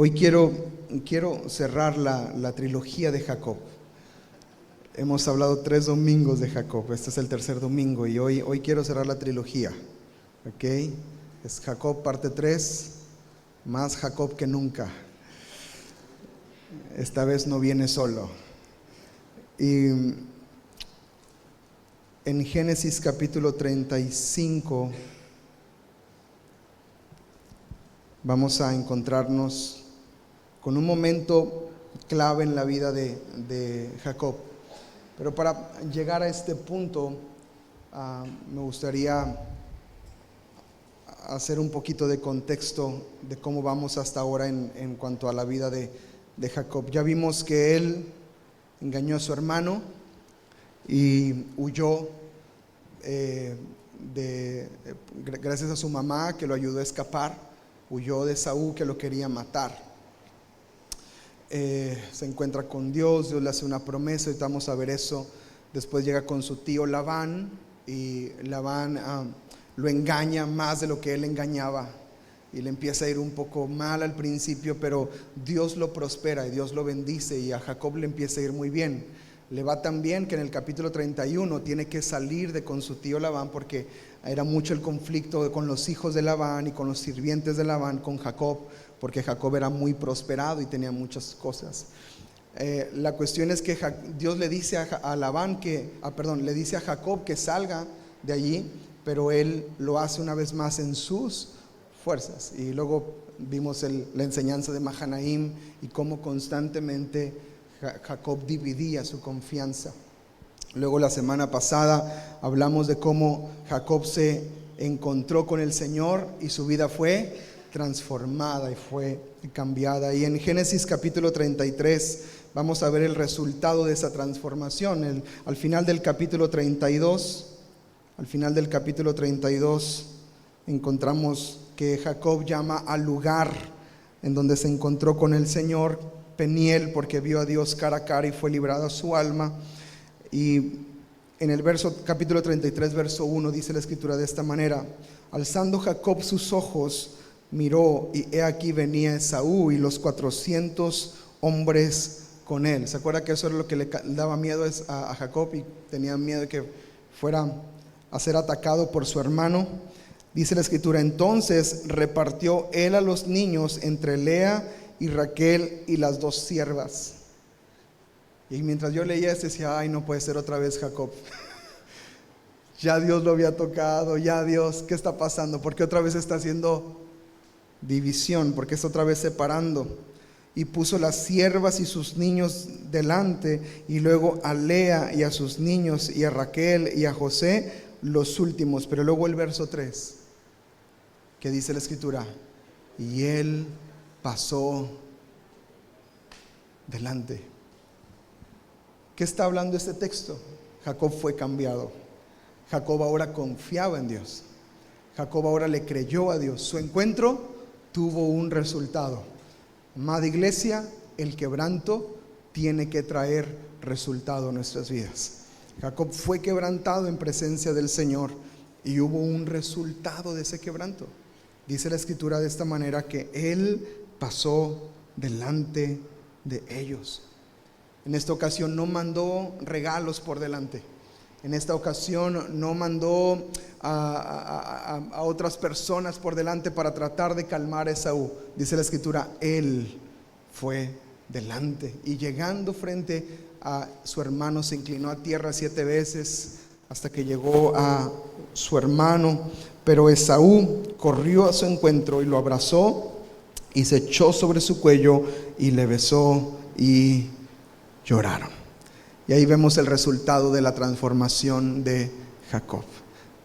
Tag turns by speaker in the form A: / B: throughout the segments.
A: Hoy quiero cerrar la trilogía de Jacob. Hemos hablado 3 domingos de Jacob, este es el tercer domingo y hoy quiero cerrar la trilogía. ¿Ok? Es Jacob parte 3, más Jacob que nunca. Esta vez no viene solo. Y en Génesis capítulo 35 vamos a encontrarnos con un momento clave en la vida de Jacob. Pero para llegar a este punto, me gustaría hacer un poquito de contexto de cómo vamos hasta ahora en cuanto a la vida de Jacob. Ya vimos que él engañó a su hermano y huyó gracias a su mamá que lo ayudó a escapar. Huyó de Saúl que lo quería matar. Se encuentra con Dios le hace una promesa, y vamos a ver eso. Después llega con su tío Labán y Labán lo engaña más de lo que él engañaba y le empieza a ir un poco mal al principio, pero Dios lo prospera y Dios lo bendice y a Jacob le empieza a ir muy bien. Le va tan bien que en el capítulo 31 tiene que salir con su tío Labán porque era mucho el conflicto con los hijos de Labán y con los sirvientes de Labán con Jacob, porque Jacob era muy prosperado y tenía muchas cosas. La cuestión es que Dios le dice a Labán le dice a Jacob que salga de allí, pero él lo hace una vez más en sus fuerzas. Y luego vimos la enseñanza de Mahanaim y cómo constantemente Jacob dividía su confianza. Luego la semana pasada hablamos de cómo Jacob se encontró con el Señor y su vida fue transformada y fue cambiada. Y en Génesis capítulo 33 vamos a ver el resultado de esa transformación. Al final del capítulo 32 encontramos que Jacob llama al lugar en donde se encontró con el Señor Peniel, porque vio a Dios cara a cara y fue librada su alma. Y en el capítulo 33 verso 1 dice la escritura de esta manera: alzando Jacob sus ojos, miró y he aquí venía Esaú y los 400 hombres con él. ¿Se acuerda que eso era lo que le daba miedo a Jacob y tenía miedo de que fuera a ser atacado por su hermano? Dice la escritura: entonces repartió él a los niños entre Lea y Raquel y las 2 siervas. Y mientras yo leía esto decía: ay, no puede ser otra vez Jacob. Ya Dios lo había tocado, ya Dios, ¿qué está pasando? ¿Por qué otra vez está haciendo división? ¿Por qué está otra vez separando? Y puso las siervas y sus niños delante, y luego a Lea y a sus niños, y a Raquel y a José los últimos. Pero luego el verso 3, que dice la escritura: y él pasó delante. ¿Qué está hablando este texto? Jacob fue cambiado. Jacob ahora confiaba en Dios. Jacob ahora le creyó a Dios. Su encuentro tuvo un resultado. Amada iglesia, el quebranto tiene que traer resultado a nuestras vidas. Jacob fue quebrantado en presencia del Señor y hubo un resultado de ese quebranto. Dice la escritura de esta manera que él pasó delante de ellos. En esta ocasión no mandó regalos por delante. En esta ocasión no mandó a otras personas por delante para tratar de calmar a Esaú. Dice la escritura, él fue delante. Y llegando frente a su hermano se inclinó a tierra 7 veces hasta que llegó a su hermano. Pero Esaú corrió a su encuentro y lo abrazó y se echó sobre su cuello y le besó y lloraron. Y ahí vemos el resultado de la transformación de Jacob.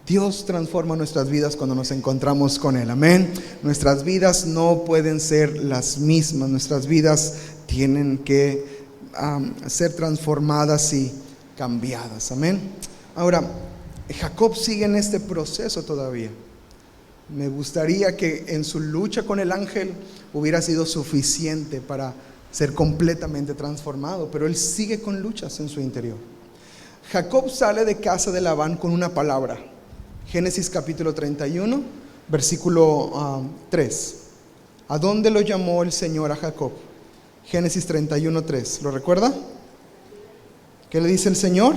A: Dios transforma nuestras vidas cuando nos encontramos con Él. Amén. Nuestras vidas no pueden ser las mismas. Nuestras vidas tienen que ser transformadas y cambiadas. Amén. Ahora, Jacob sigue en este proceso todavía. Me gustaría que en su lucha con el ángel hubiera sido suficiente para ser completamente transformado, pero él sigue con luchas en su interior. Jacob sale de casa de Labán con una palabra. Génesis capítulo 31, versículo 3. ¿A dónde lo llamó el Señor a Jacob? Génesis 31:3. ¿Lo recuerda? ¿Qué le dice el Señor?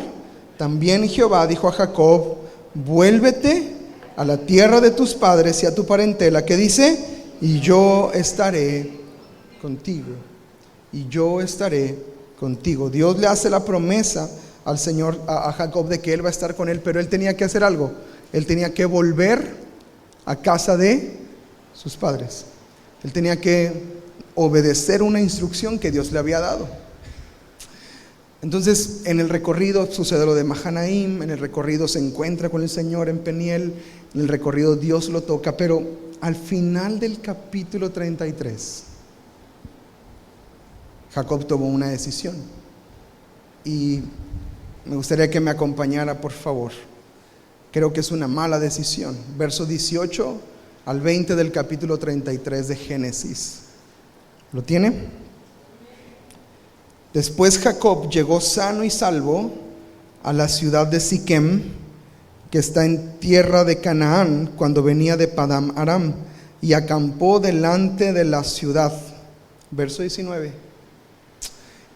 A: También Jehová dijo a Jacob: vuélvete a la tierra de tus padres y a tu parentela. ¿Qué dice? Y yo estaré contigo. Y yo estaré contigo. Dios le hace la promesa al Señor, a Jacob, de que Él va a estar con él, pero él tenía que hacer algo. Él tenía que volver a casa de sus padres. Él tenía que obedecer una instrucción que Dios le había dado. Entonces, en el recorrido sucede lo de Mahanaim, en el recorrido se encuentra con el Señor en Peniel, en el recorrido Dios lo toca, pero al final del capítulo 33, Jacob tomó una decisión. Y me gustaría que me acompañara, por favor. Creo que es una mala decisión. Verso 18 al 20 del capítulo 33 de Génesis. ¿Lo tiene? Después Jacob llegó sano y salvo a la ciudad de Siquem, que está en tierra de Canaán, cuando venía de Padam Aram, y acampó delante de la ciudad. Verso 19.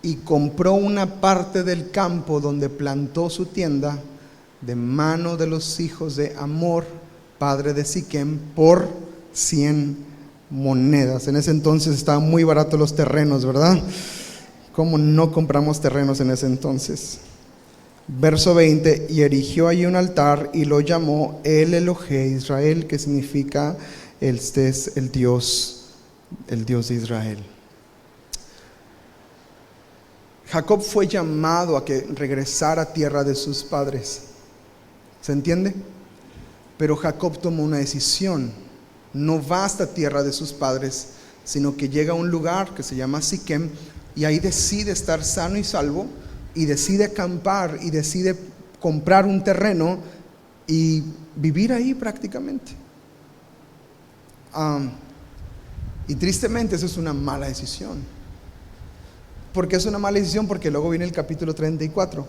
A: Y compró una parte del campo donde plantó su tienda de mano de los hijos de Hamor, padre de Siquem, por 100 monedas. En ese entonces estaban muy baratos los terrenos, ¿verdad? ¿Cómo no compramos terrenos en ese entonces? Verso 20, y erigió allí un altar y lo llamó El Elohe Israel, que significa este es el Dios de Israel. Jacob fue llamado a que regresara a tierra de sus padres. ¿Se entiende? Pero Jacob tomó una decisión. No va hasta tierra de sus padres, sino que llega a un lugar que se llama Siquem, y ahí decide estar sano y salvo, y decide acampar, y decide comprar un terreno y vivir ahí prácticamente. Y tristemente eso es una mala decisión. ¿Por qué es una mala decisión? Porque luego viene el capítulo 34.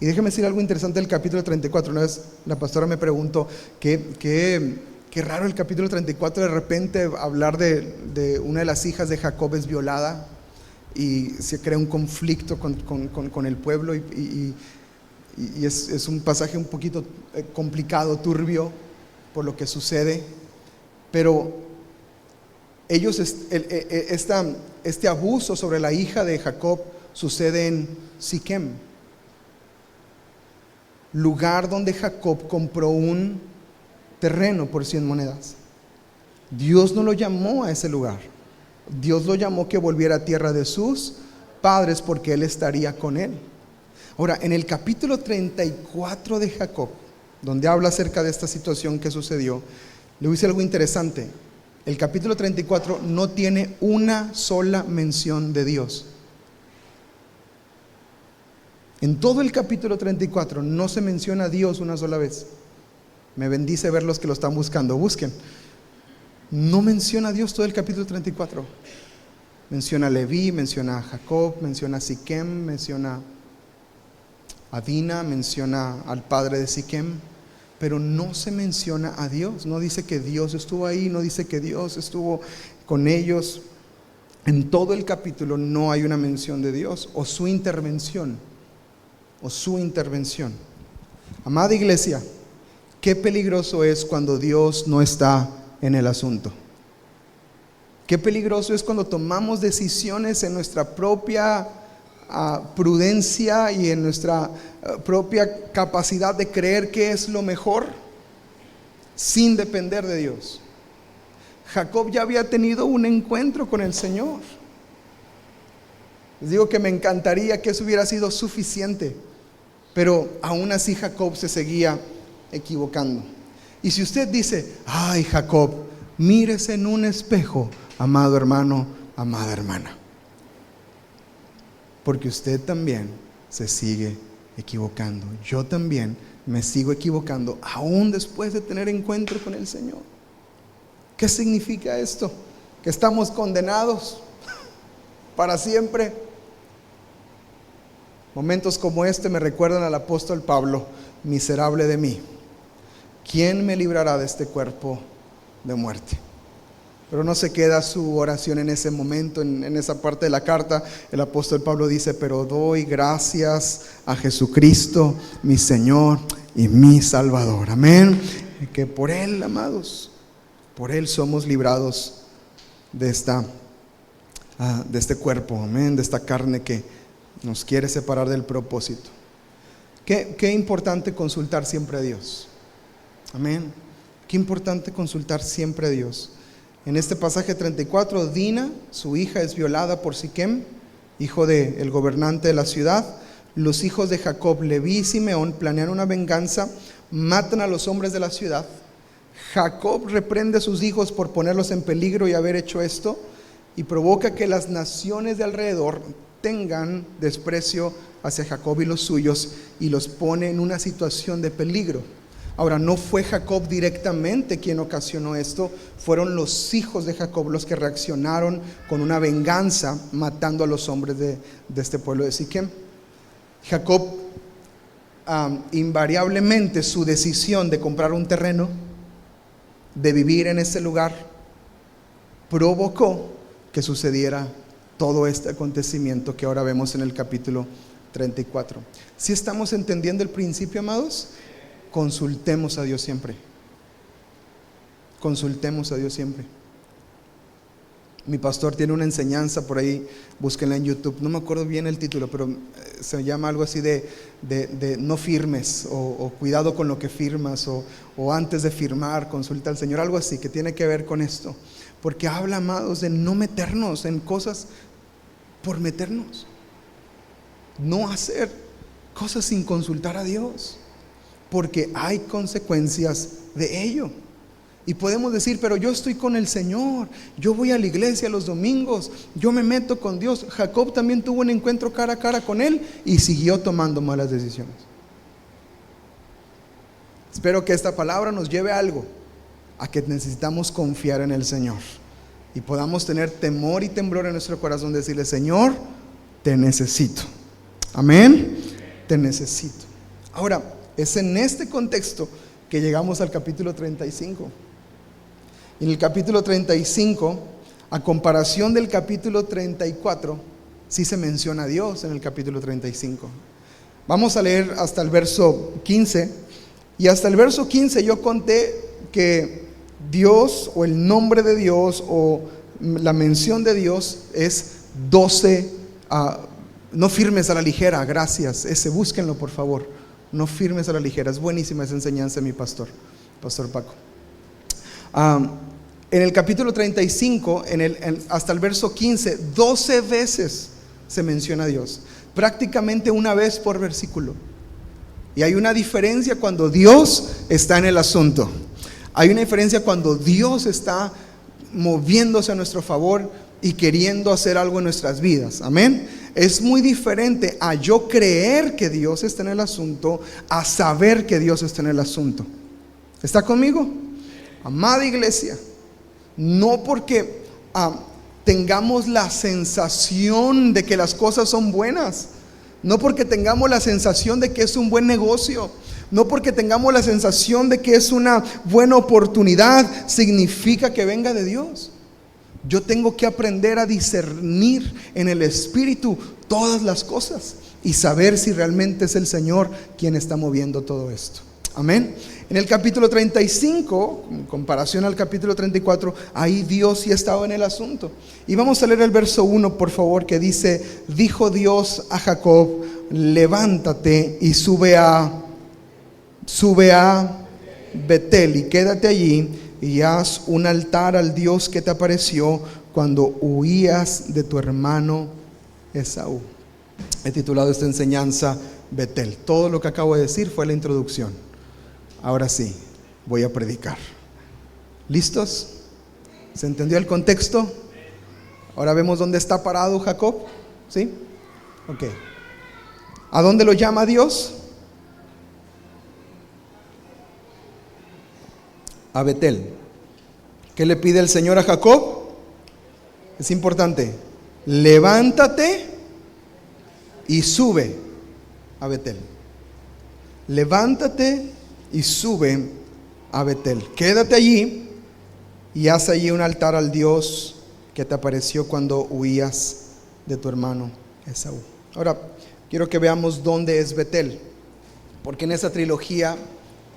A: Y déjeme decir algo interesante del capítulo 34. Una vez la pastora me preguntó qué raro el capítulo 34, de repente hablar de una de las hijas de Jacob es violada y se crea un conflicto con el pueblo, y es un pasaje un poquito complicado, turbio por lo que sucede. Pero ellos, este abuso sobre la hija de Jacob sucede en Siquem, lugar donde Jacob compró un terreno por 100 monedas. Dios no lo llamó a ese lugar. Dios lo llamó que volviera a tierra de sus padres, porque Él estaría con él. Ahora, en el capítulo 34 de Jacob, donde habla acerca de esta situación que sucedió, le dice algo interesante. El capítulo 34 no tiene una sola mención de Dios. En todo el capítulo 34 no se menciona a Dios una sola vez. Me bendice ver los que lo están buscando, busquen. No menciona a Dios todo el capítulo 34. Menciona a Leví, menciona a Jacob, menciona a Siquem, menciona a Dina, menciona al padre de Siquem, pero no se menciona a Dios. No dice que Dios estuvo ahí, no dice que Dios estuvo con ellos. En todo el capítulo no hay una mención de Dios o su intervención. Amada iglesia, qué peligroso es cuando Dios no está en el asunto. Qué peligroso es cuando tomamos decisiones en nuestra propia prudencia y en nuestra propia capacidad de creer que es lo mejor, sin depender de Dios. Jacob ya había tenido un encuentro con el Señor. Les digo que me encantaría que eso hubiera sido suficiente, pero aún así Jacob se seguía equivocando. Y si usted dice: ay, Jacob, mírese en un espejo, amado hermano, amada hermana, porque usted también se sigue equivocando. Yo también me sigo equivocando, aún después de tener encuentro con el Señor. ¿Qué significa esto? ¿Que estamos condenados para siempre? Momentos como este me recuerdan al apóstol Pablo: miserable de mí, ¿quién me librará de este cuerpo de muerte? Pero no se queda su oración en ese momento, en esa parte de la carta. El apóstol Pablo dice: pero doy gracias a Jesucristo, mi Señor y mi Salvador. Amén. Que por Él, amados, por Él somos librados de este cuerpo, amén, de esta carne que nos quiere separar del propósito. Qué importante consultar siempre a Dios. Amén. Qué importante consultar siempre a Dios. En este pasaje 34, Dina, su hija, es violada por Siquem, hijo del gobernante de la ciudad. Los hijos de Jacob, Leví y Simeón, planean una venganza, matan a los hombres de la ciudad. Jacob reprende a sus hijos por ponerlos en peligro y haber hecho esto, y provoca que las naciones de alrededor tengan desprecio hacia Jacob y los suyos, y los pone en una situación de peligro. Ahora, no fue Jacob directamente quien ocasionó esto, fueron los hijos de Jacob los que reaccionaron con una venganza, matando a los hombres de este pueblo de Siquem. Jacob, invariablemente, su decisión de comprar un terreno, de vivir en ese lugar, provocó que sucediera todo este acontecimiento que ahora vemos en el capítulo 34. ¿Sí estamos entendiendo el principio, amados? Consultemos a Dios siempre. Consultemos a Dios siempre. Mi pastor tiene una enseñanza por ahí, búsquenla en YouTube, no me acuerdo bien el título, pero se llama algo así de no firmes, o cuidado con lo que firmas, o antes de firmar, consulta al Señor, algo así que tiene que ver con esto. Porque habla, amados, de no meternos en cosas por meternos. No hacer cosas sin consultar a Dios, porque hay consecuencias de ello. Y podemos decir: pero yo estoy con el Señor, yo voy a la iglesia los domingos, yo me meto con Dios. Jacob también tuvo un encuentro cara a cara con Él y siguió tomando malas decisiones. Espero que esta palabra nos lleve a algo, a que necesitamos confiar en el Señor y podamos tener temor y temblor en nuestro corazón, decirle: Señor, te necesito. Amén. Te necesito. Ahora, es en este contexto que llegamos al capítulo 35. En el capítulo 35, a comparación del capítulo 34, sí se menciona a Dios en el capítulo 35. Vamos a leer hasta el verso 15. Y hasta el verso 15 yo conté que Dios, o el nombre de Dios, o la mención de Dios es 12. No firmes a la ligera, gracias. Búsquenlo por favor. No firmes a la ligera. Es buenísima esa enseñanza de mi pastor Paco. En el capítulo 35, hasta el verso 15, 12 veces se menciona a Dios. Prácticamente una vez por versículo. Y hay una diferencia cuando Dios está en el asunto. Hay una diferencia cuando Dios está moviéndose a nuestro favor y queriendo hacer algo en nuestras vidas. Amén. Es muy diferente a yo creer que Dios está en el asunto, a saber que Dios está en el asunto. ¿Está conmigo? Amada iglesia, no porque tengamos la sensación de que las cosas son buenas, no porque tengamos la sensación de que es un buen negocio, no porque tengamos la sensación de que es una buena oportunidad, significa que venga de Dios. Yo tengo que aprender a discernir en el Espíritu todas las cosas y saber si realmente es el Señor quien está moviendo todo esto. Amén. En el capítulo 35, en comparación al capítulo 34, ahí Dios sí estaba en el asunto. Y vamos a leer el verso 1, por favor, que dice: dijo Dios a Jacob: levántate y sube a Betel y quédate allí, y haz un altar al Dios que te apareció cuando huías de tu hermano Esaú. He titulado esta enseñanza Betel. Todo lo que acabo de decir fue la introducción. Ahora sí, voy a predicar. ¿Listos? ¿Se entendió el contexto? Ahora vemos dónde está parado Jacob. ¿Sí? Ok. ¿A dónde lo llama Dios? A Betel. ¿Qué le pide el Señor a Jacob? Es importante: levántate y sube a Betel. Levántate y sube a Betel. Quédate allí y haz allí un altar al Dios que te apareció cuando huías de tu hermano Esaú. Ahora, quiero que veamos dónde es Betel, porque en esa trilogía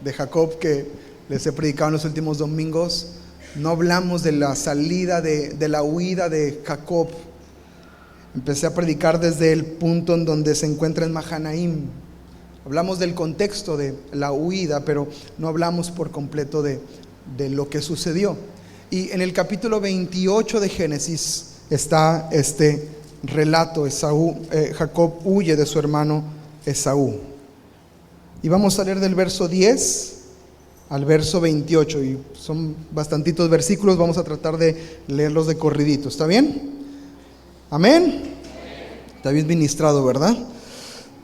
A: de Jacob que les he predicado en los últimos domingos, no hablamos de la salida, de la huida de Jacob. Empecé a predicar desde el punto en donde se encuentra en Mahanaim. Hablamos del contexto de la huida, pero no hablamos por completo de lo que sucedió. Y en el capítulo 28 de Génesis está este relato. Jacob huye de su hermano Esaú. Y vamos a leer del verso 10 al verso 28, y son bastantitos versículos, vamos a tratar de leerlos de corridito, ¿está bien? Amén. Está bien ministrado, ¿verdad?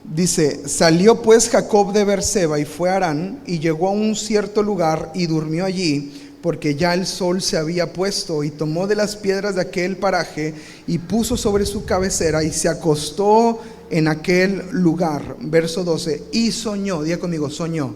A: Dice: salió pues Jacob de Beerseba y fue a Harán, y llegó a un cierto lugar y durmió allí, porque ya el sol se había puesto, y tomó de las piedras de aquel paraje y puso sobre su cabecera y se acostó en aquel lugar. Verso 12, y soñó, diga conmigo, soñó.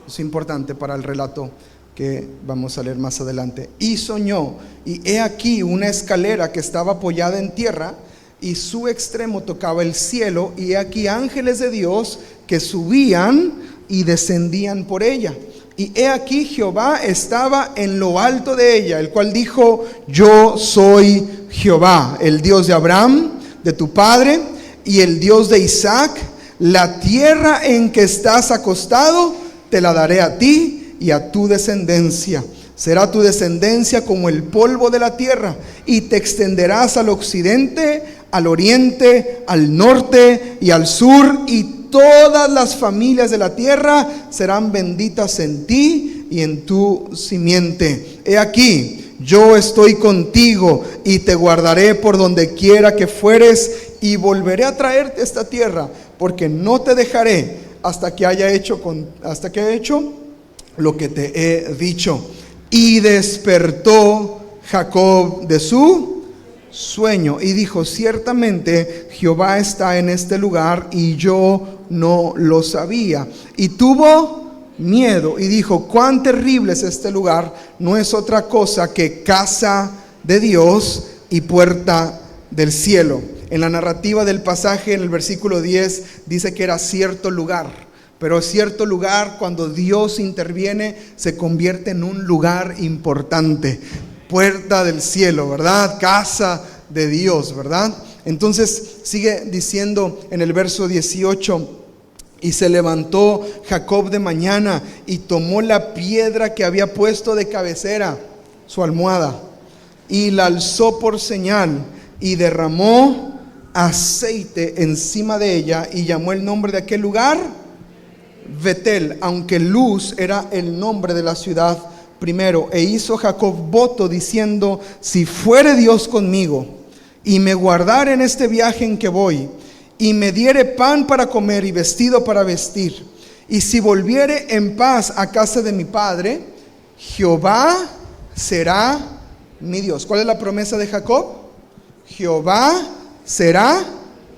A: Es importante para el relato que vamos a leer más adelante. Y soñó, y he aquí una escalera que estaba apoyada en tierra, y su extremo tocaba el cielo, y he aquí ángeles de Dios que subían y descendían por ella. Y he aquí Jehová estaba en lo alto de ella, el cual dijo: yo soy Jehová, el Dios de Abraham, de tu padre, y el Dios de Isaac. La tierra en que estás acostado te la daré a ti y a tu descendencia. Será tu descendencia como el polvo de la tierra, y te extenderás al occidente, al oriente, al norte y al sur, y todas las familias de la tierra serán benditas en ti y en tu simiente. He aquí, yo estoy contigo y te guardaré por donde quiera que fueres, y volveré a traerte a esta tierra, porque no te dejaré hasta que haya hecho lo que te he dicho. Y despertó Jacob de su sueño y dijo: ciertamente Jehová está en este lugar, y yo no lo sabía. Y tuvo miedo y dijo: cuán terrible es este lugar, no es otra cosa que casa de Dios y puerta del cielo. En la narrativa del pasaje, en el versículo 10, dice que era cierto lugar. Pero cierto lugar, cuando Dios interviene, se convierte en un lugar importante. Puerta del cielo, ¿verdad? Casa de Dios, ¿verdad? Entonces sigue diciendo en el verso 18: y se levantó Jacob de mañana y tomó la piedra que había puesto de cabecera, su almohada, y la alzó por señal, y derramó aceite encima de ella, y llamó el nombre de aquel lugar Betel, aunque Luz era el nombre de la ciudad primero. E hizo Jacob voto diciendo: si fuere Dios conmigo y me guardare en este viaje en que voy, y me diere pan para comer y vestido para vestir, y si volviere en paz a casa de mi padre, Jehová será mi Dios. ¿Cuál es la promesa de Jacob? Jehová será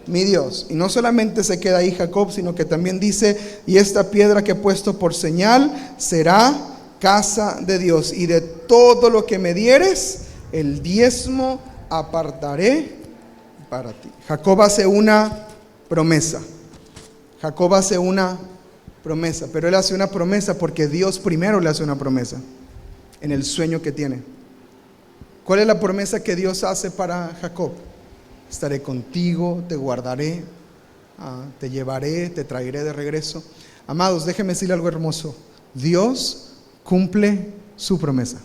A: mi Dios. Y no solamente se queda ahí Jacob, sino que también dice: y esta piedra que he puesto por señal será casa de Dios, y de todo lo que me dieres, el diezmo apartaré para ti. Jacob hace una promesa. Jacob hace una promesa, pero él hace una promesa porque Dios primero le hace una promesa en el sueño que tiene. ¿Cuál es la promesa que Dios hace para Jacob? Estaré contigo, te guardaré, te llevaré, te traeré de regreso. Amados, déjenme decirle algo hermoso. Dios cumple su promesa.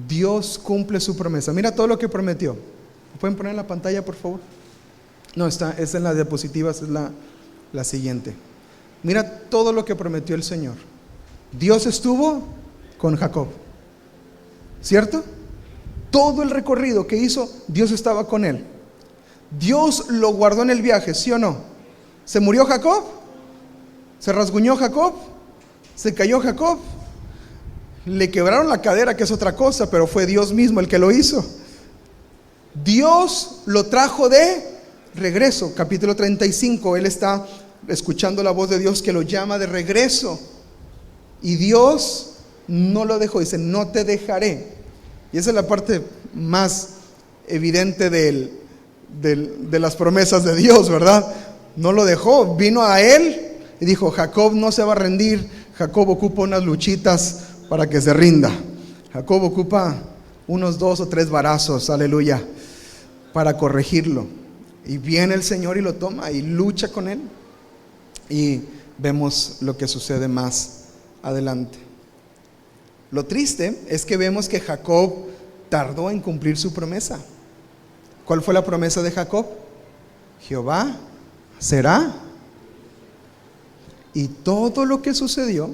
A: Dios cumple su promesa. Mira todo lo que prometió. ¿Lo pueden poner en la pantalla, por favor? No, es en las diapositivas, es la siguiente. Mira todo lo que prometió el Señor. Dios estuvo con Jacob, ¿cierto? Todo el recorrido que hizo, Dios estaba con él. Dios lo guardó en el viaje, ¿sí o no? ¿Se murió Jacob? ¿Se rasguñó Jacob? ¿Se cayó Jacob? Le quebraron la cadera, que es otra cosa, pero fue Dios mismo el que lo hizo. Dios lo trajo de regreso. Capítulo 35, él está escuchando la voz de Dios que lo llama de regreso. Y Dios no lo dejó, dice, no te dejaré. Y esa es la parte más evidente de las promesas de Dios, ¿verdad? No lo dejó, vino a él y dijo, Jacob no se va a rendir, Jacob ocupa unas luchitas para que se rinda. Jacob ocupa unos 2 o 3 varazos, aleluya, para corregirlo. Y viene el Señor y lo toma y lucha con él. Y vemos lo que sucede más adelante. Lo triste es que vemos que Jacob tardó en cumplir su promesa. ¿Cuál fue la promesa de Jacob? Jehová será. Y todo lo que sucedió,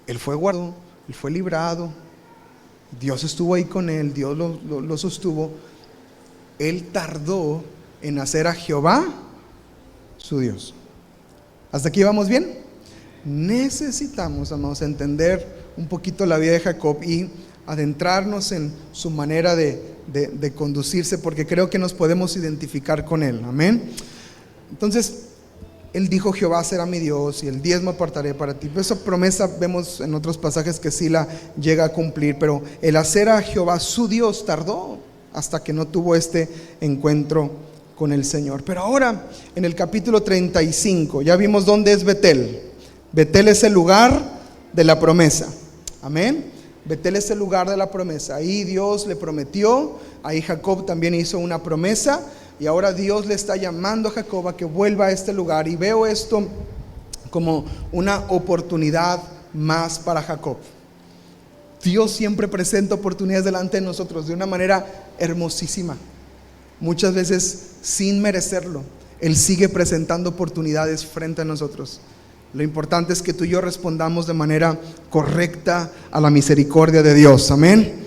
A: él fue guardado, él fue librado, Dios estuvo ahí con él, Dios lo sostuvo. Él tardó en hacer a Jehová su Dios. ¿Hasta aquí vamos bien? Necesitamos, amados, entender un poquito la vida de Jacob y adentrarnos en su manera de conducirse, porque creo que nos podemos identificar con él. Amén. Entonces, él dijo, Jehová será mi Dios y el diezmo apartaré para ti. Esa promesa vemos en otros pasajes que sí la llega a cumplir, pero el hacer a Jehová su Dios tardó hasta que no tuvo este encuentro con el Señor. Pero ahora, en el capítulo 35, ya vimos dónde es Betel. Betel es el lugar de la promesa. Amén. Betel es el lugar de la promesa. Ahí Dios le prometió, ahí Jacob también hizo una promesa. Y ahora Dios le está llamando a Jacob a que vuelva a este lugar. Y veo esto como una oportunidad más para Jacob. Dios siempre presenta oportunidades delante de nosotros de una manera hermosísima. Muchas veces sin merecerlo, Él sigue presentando oportunidades frente a nosotros. Lo importante es que tú y yo respondamos de manera correcta a la misericordia de Dios. Amén.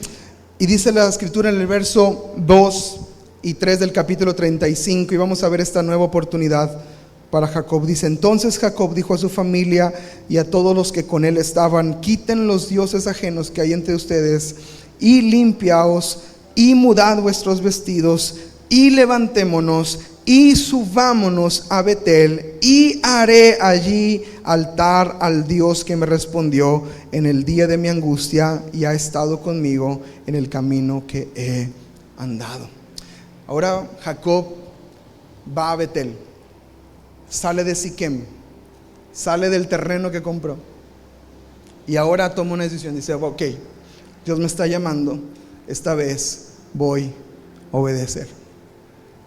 A: Y dice la escritura en el verso 2 y 3 del capítulo 35, y vamos a ver esta nueva oportunidad para Jacob. Dice, entonces Jacob dijo a su familia y a todos los que con él estaban, quiten los dioses ajenos que hay entre ustedes y limpiaos y mudad vuestros vestidos y levantémonos y subámonos a Betel y haré allí altar al Dios que me respondió en el día de mi angustia y ha estado conmigo en el camino que he andado. Ahora Jacob va a Betel, sale de Siquem, sale del terreno que compró y ahora toma una decisión. Dice, ok, Dios me está llamando, esta vez voy a obedecer.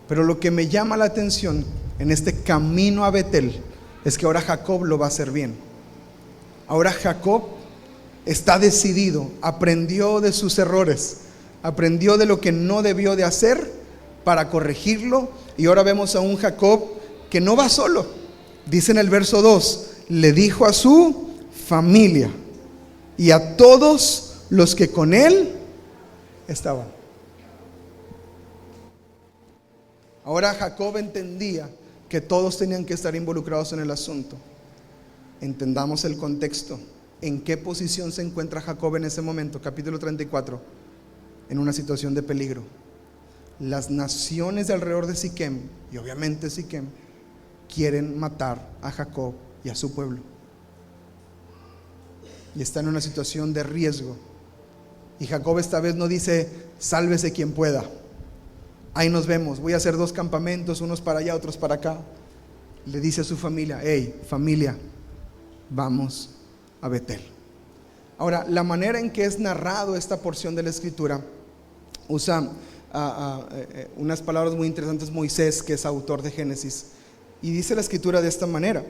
A: Pero lo que me llama la atención en este camino a Betel es que ahora Jacob lo va a hacer bien. Ahora Jacob está decidido, aprendió de sus errores, aprendió de lo que no debió de hacer para corregirlo, y ahora vemos a un Jacob que no va solo. Dice en el verso 2, le dijo a su familia y a todos los que con él estaban. Ahora Jacob entendía que todos tenían que estar involucrados en el asunto. Entendamos el contexto. ¿En qué posición se encuentra Jacob en ese momento? Capítulo 34, en una situación de peligro. Las naciones de alrededor de Siquem, y obviamente Siquem, quieren matar a Jacob y a su pueblo. Y está en una situación de riesgo. Y Jacob esta vez no dice, sálvese quien pueda. Ahí nos vemos, voy a hacer 2 campamentos, unos para allá, otros para acá. Le dice a su familia, hey, familia, vamos a Betel. Ahora, la manera en que es narrado esta porción de la escritura usa unas palabras muy interesantes Moisés, que es autor de Génesis, y dice la escritura de esta manera: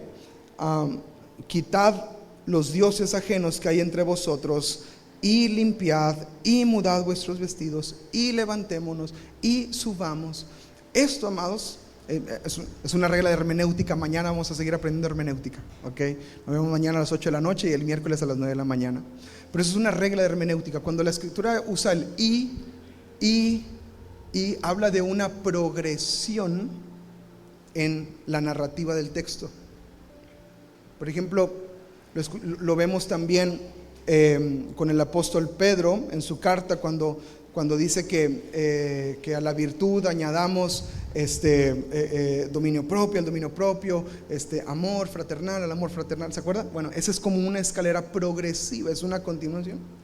A: quitad los dioses ajenos que hay entre vosotros y limpiad y mudad vuestros vestidos y levantémonos y subamos. Esto, amados, es una regla de hermenéutica. Mañana vamos a seguir aprendiendo hermenéutica, ¿ok? Nos vemos mañana a las 8 de la noche y el miércoles a las 9 de la mañana. Pero eso es una regla de hermenéutica. Cuando la escritura usa el y habla de una progresión en la narrativa del texto. Por ejemplo, lo vemos también con el apóstol Pedro en su carta, cuando cuando dice que a la virtud añadamos dominio propio, al dominio propio, amor fraternal, al amor fraternal, ¿se acuerda? Bueno, esa es como una escalera progresiva, es una continuación.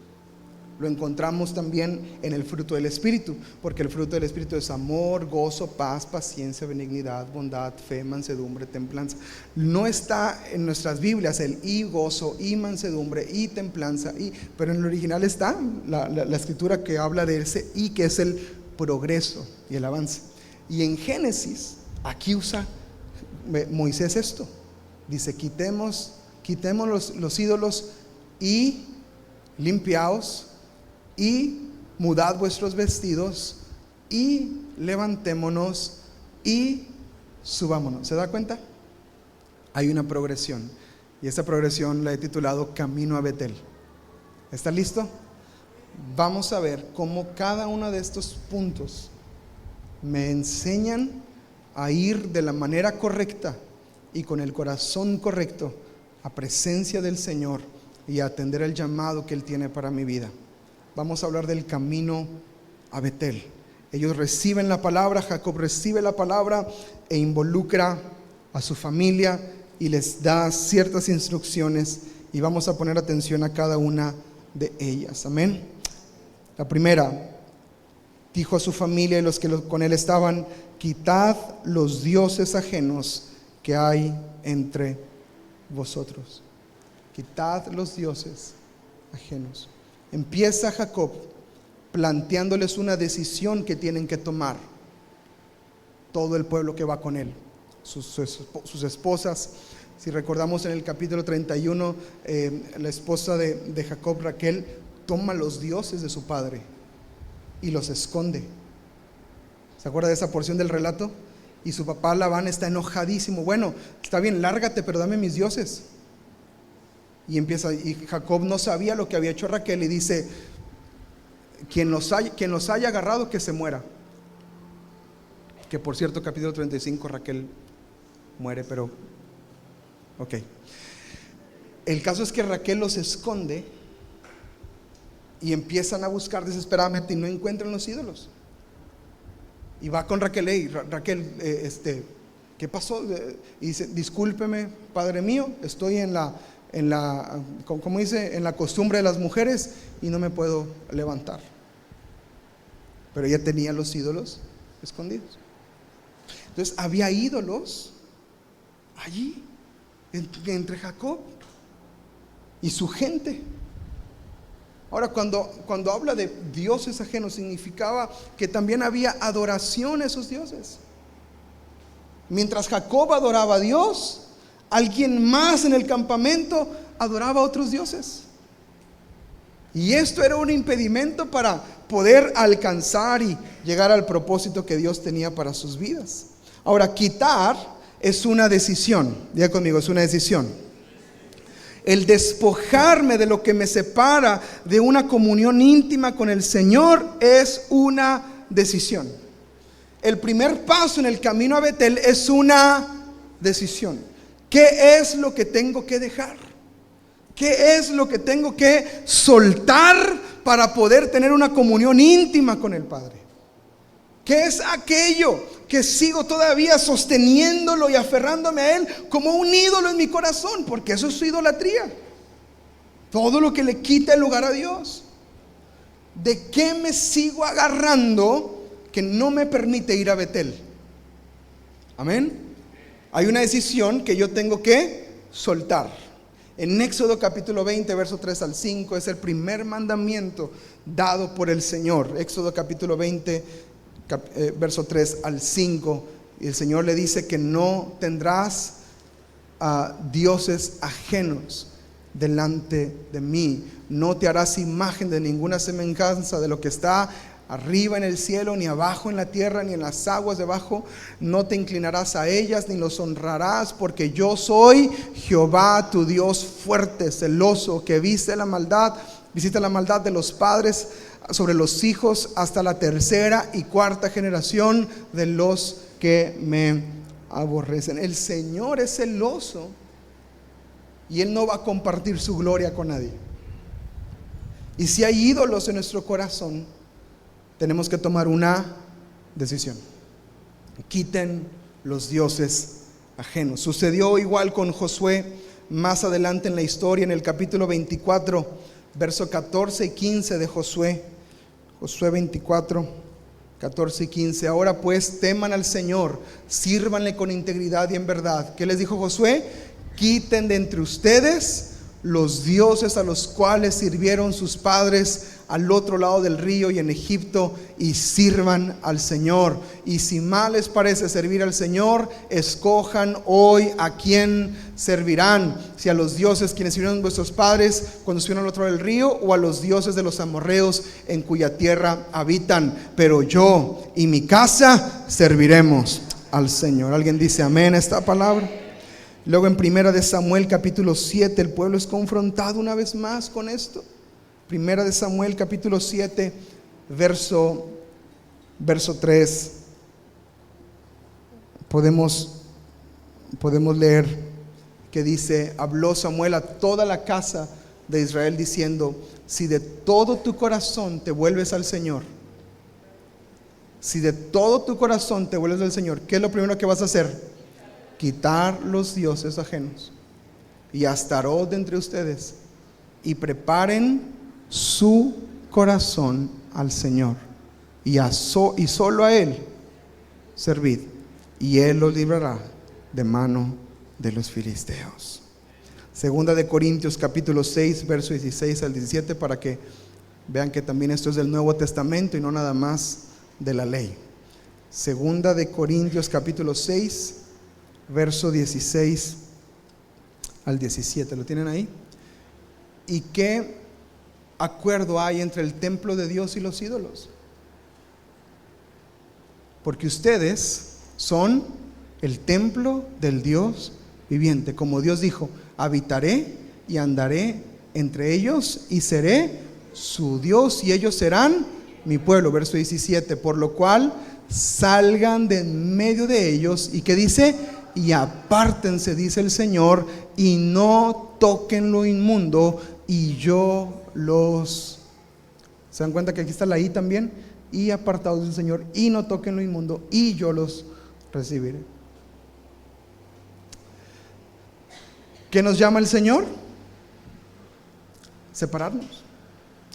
A: Lo encontramos también en el fruto del Espíritu, porque el fruto del Espíritu es amor, gozo, paz, paciencia, benignidad, bondad, fe, mansedumbre, templanza. No está en nuestras Biblias el y gozo, y mansedumbre, y templanza, pero en el original está la escritura que habla de ese y, que es el progreso y el avance. Y en Génesis, aquí usa Moisés esto. Dice, quitemos los ídolos y limpiaos y mudad vuestros vestidos y levantémonos y subámonos. ¿Se da cuenta? Hay una progresión, y esta progresión la he titulado Camino a Betel. ¿Está listo? Vamos a ver cómo cada uno de estos puntos me enseñan a ir de la manera correcta y con el corazón correcto a presencia del Señor y a atender el llamado que Él tiene para mi vida. Vamos a hablar del camino a Betel. Ellos reciben la palabra, Jacob recibe la palabra e involucra a su familia y les da ciertas instrucciones, y vamos a poner atención a cada una de ellas. Amén. La primera, dijo a su familia y los que con él estaban: quitad los dioses ajenos que hay entre vosotros. Quitad los dioses ajenos. Empieza Jacob planteándoles una decisión que tienen que tomar todo el pueblo que va con él, sus esposas. Si recordamos en el capítulo 31, la esposa de Jacob, Raquel, toma los dioses de su padre y los esconde. ¿Se acuerda de esa porción del relato? Y su papá Labán está enojadísimo. Bueno, está bien, lárgate, pero dame mis dioses. Y Jacob no sabía lo que había hecho Raquel y dice: quien los haya agarrado, que se muera. Que por cierto, capítulo 35, Raquel muere, pero ok. El caso es que Raquel los esconde y empiezan a buscar desesperadamente y no encuentran los ídolos. Y va con Raquel: Raquel, ¿qué pasó? Y dice: discúlpeme, padre mío, estoy en la costumbre de las mujeres y no me puedo levantar. Pero ella tenía los ídolos escondidos. Entonces había ídolos allí entre Jacob y su gente. Ahora, cuando habla de dioses ajenos, significaba que también había adoración a esos dioses. Mientras Jacob adoraba a Dios, alguien más en el campamento adoraba a otros dioses. Y esto era un impedimento para poder alcanzar y llegar al propósito que Dios tenía para sus vidas. Ahora, quitar es una decisión. Diga conmigo, es una decisión. El despojarme de lo que me separa de una comunión íntima con el Señor es una decisión. El primer paso en el camino a Betel es una decisión. ¿Qué es lo que tengo que dejar? ¿Qué es lo que tengo que soltar para poder tener una comunión íntima con el Padre? ¿Qué es aquello que sigo todavía sosteniéndolo y aferrándome a Él como un ídolo en mi corazón? Porque eso es su idolatría. Todo lo que le quita el lugar a Dios. ¿De qué me sigo agarrando que no me permite ir a Betel? Amén. Hay una decisión que yo tengo que soltar. En Éxodo capítulo 20, verso 3 al 5, es el primer mandamiento dado por el Señor. Éxodo capítulo 20, verso 3 al 5. Y el Señor le dice que no tendrás dioses ajenos delante de mí. No te harás imagen de ninguna semejanza de lo que está arriba en el cielo, ni abajo en la tierra, ni en las aguas debajo. No te inclinarás a ellas, ni los honrarás, porque yo soy Jehová tu Dios fuerte, celoso, que visita la maldad de los padres sobre los hijos hasta la tercera y cuarta generación de los que me aborrecen. El Señor es celoso y Él no va a compartir su gloria con nadie. Y si hay ídolos en nuestro corazón, tenemos que tomar una decisión. Quiten los dioses ajenos. Sucedió igual con Josué más adelante en la historia, en el capítulo 24, verso 14 y 15 de Josué. Josué 24, 14 y 15. Ahora pues teman al Señor, sírvanle con integridad y en verdad. ¿Qué les dijo Josué? Quiten de entre ustedes los dioses a los cuales sirvieron sus padres al otro lado del río y en Egipto, y sirvan al Señor. Y si mal les parece servir al Señor, escojan hoy a quién servirán: si a los dioses quienes sirvieron vuestros padres cuando estuvieron al otro lado del río, o a los dioses de los amorreos en cuya tierra habitan. Pero yo y mi casa serviremos al Señor. ¿Alguien dice amén a esta palabra? Luego en Primera de Samuel capítulo 7, el pueblo es confrontado una vez más con esto. Primera de Samuel capítulo 7, verso 3. Podemos leer que dice: habló Samuel a toda la casa de Israel diciendo: si de todo tu corazón te vuelves al Señor, si de todo tu corazón te vuelves al Señor, ¿qué es lo primero que vas a hacer? Quitar los dioses ajenos y Astarot de entre ustedes, y preparen su corazón al Señor, y solo a Él servid, y Él los librará de mano de los filisteos. Segunda de Corintios capítulo 6, verso 16 al 17, para que vean que también esto es del Nuevo Testamento y no nada más de la ley. Segunda de Corintios capítulo 6, verso 16 al 17, ¿lo tienen ahí? ¿Y qué acuerdo hay entre el templo de Dios y los ídolos? Porque ustedes son el templo del Dios viviente. Como Dios dijo: habitaré y andaré entre ellos y seré su Dios y ellos serán mi pueblo. Verso 17, por lo cual salgan de en medio de ellos, y que dice: y apártense, dice el Señor, y no toquen lo inmundo, y yo los... ¿Se dan cuenta que aquí está la I también? Y apartados del Señor, y no toquen lo inmundo, y yo los recibiré. ¿Qué nos llama el Señor? Separarnos,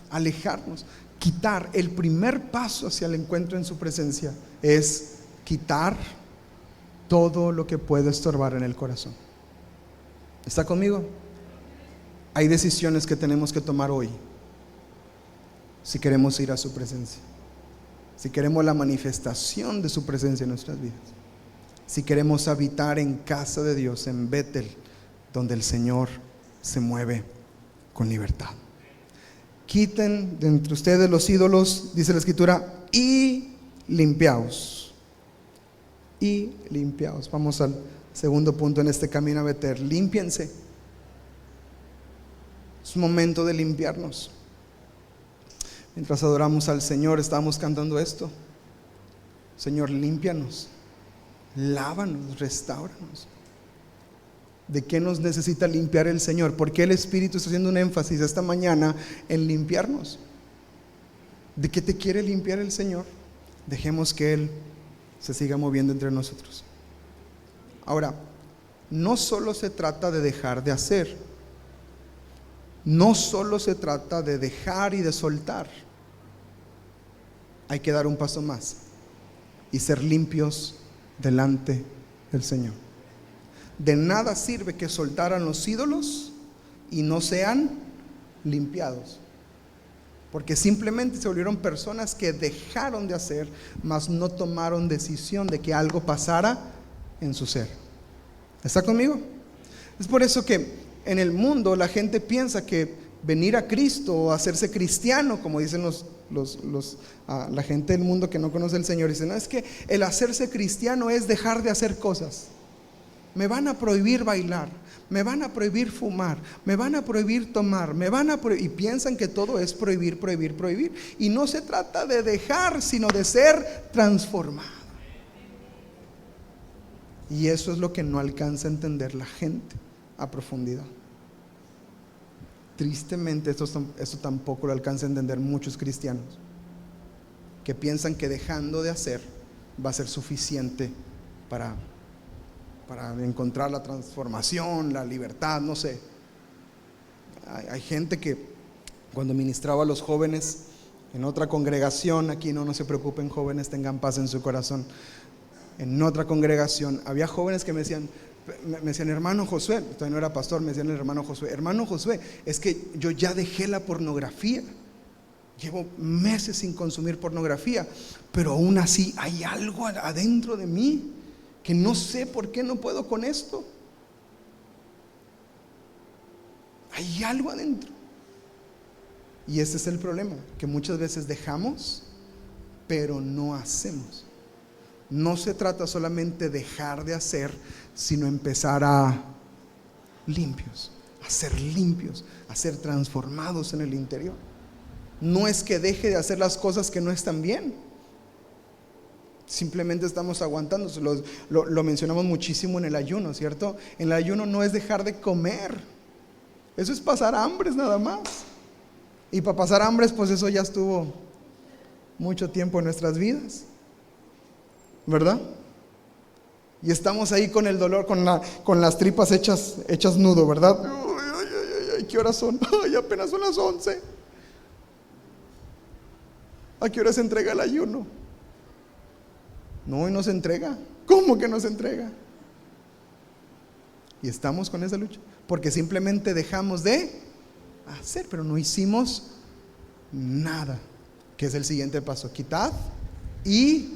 A: alejarnos, quitar. El primer paso hacia el encuentro en su presencia es quitar todo lo que puede estorbar en el corazón. ¿Está conmigo? Hay decisiones que tenemos que tomar hoy si queremos ir a su presencia, si queremos la manifestación de su presencia en nuestras vidas, si queremos habitar en casa de Dios, en Betel, donde el Señor se mueve con libertad. Quiten de entre ustedes los ídolos, dice la Escritura, y limpiaos. Y limpiaos. Vamos al segundo punto en este camino a Betel. Límpiense. Es momento de limpiarnos. Mientras adoramos al Señor, estábamos cantando esto: Señor, límpianos, lávanos, restáuranos. ¿De qué nos necesita limpiar el Señor? ¿Por qué el Espíritu está haciendo un énfasis esta mañana en limpiarnos? ¿De qué te quiere limpiar el Señor? Dejemos que Él se siga moviendo entre nosotros. Ahora, no solo se trata de dejar de hacer, no solo se trata de dejar y de soltar. Hay que dar un paso más y ser limpios delante del Señor. De nada sirve que soltaran los ídolos y no sean limpiados, porque simplemente se volvieron personas que dejaron de hacer, mas no tomaron decisión de que algo pasara en su ser. ¿Está conmigo? Es por eso que en el mundo la gente piensa que venir a Cristo o hacerse cristiano, como dicen la gente del mundo que no conoce al Señor, dice: no, es que el hacerse cristiano es dejar de hacer cosas. Me van a prohibir bailar, me van a prohibir fumar, me van a prohibir tomar, y piensan que todo es prohibir, prohibir, prohibir. Y no se trata de dejar, sino de ser transformado. Y eso es lo que no alcanza a entender la gente a profundidad. Tristemente esto tampoco lo alcanza a entender muchos cristianos, que piensan que dejando de hacer va a ser suficiente para encontrar la transformación, la libertad, no sé. Hay gente que cuando ministraba a los jóvenes en otra congregación, aquí no se preocupen jóvenes, tengan paz en su corazón. En otra congregación había jóvenes que me decían, hermano Josué, todavía no era pastor, me decían hermano Josué, es que yo ya dejé la pornografía, llevo meses sin consumir pornografía, pero aún así hay algo adentro de mí que no sé por qué no puedo con esto. Hay algo adentro. Y ese es el problema, que muchas veces dejamos, pero no hacemos. No se trata solamente de dejar de hacer, sino empezar a ser limpios, a ser transformados en el interior. No es que deje de hacer las cosas que no están bien, simplemente estamos aguantando. Lo mencionamos muchísimo en el ayuno, ¿cierto? En el ayuno no es dejar de comer, eso es pasar hambres nada más. Y para pasar hambres, pues eso ya estuvo mucho tiempo en nuestras vidas, ¿verdad? Y estamos ahí con el dolor, con las tripas hechas nudo, ¿verdad? Ay, ¿qué horas son? Ay, apenas son las 11. ¿A qué hora se entrega el ayuno? No, y no se entrega. ¿Cómo que no se entrega? Y estamos con esa lucha, porque simplemente dejamos de hacer, pero no hicimos nada, que es el siguiente paso: quitad y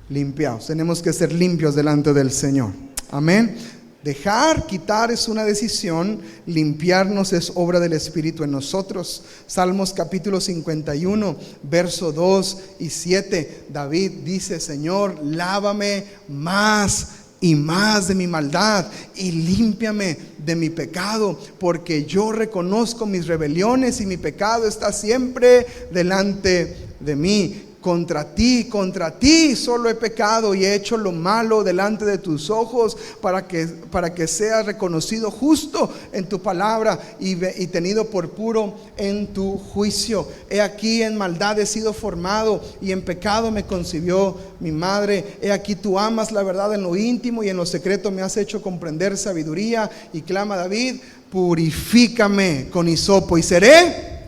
A: limpiaos. Tenemos que ser limpios delante del Señor. Amén. Dejar, quitar es una decisión, limpiarnos es obra del Espíritu en nosotros. Salmos capítulo 51, verso 2 y 7, David dice: Señor, lávame más y más de mi maldad y límpiame de mi pecado, porque yo reconozco mis rebeliones y mi pecado está siempre delante de mí. Contra ti solo he pecado y he hecho lo malo delante de tus ojos, para que seas reconocido justo en tu palabra y tenido por puro en tu juicio. He aquí en maldad he sido formado y en pecado me concibió mi madre. He aquí tú amas la verdad en lo íntimo y en lo secreto me has hecho comprender sabiduría. Y clama David: purifícame con hisopo y seré,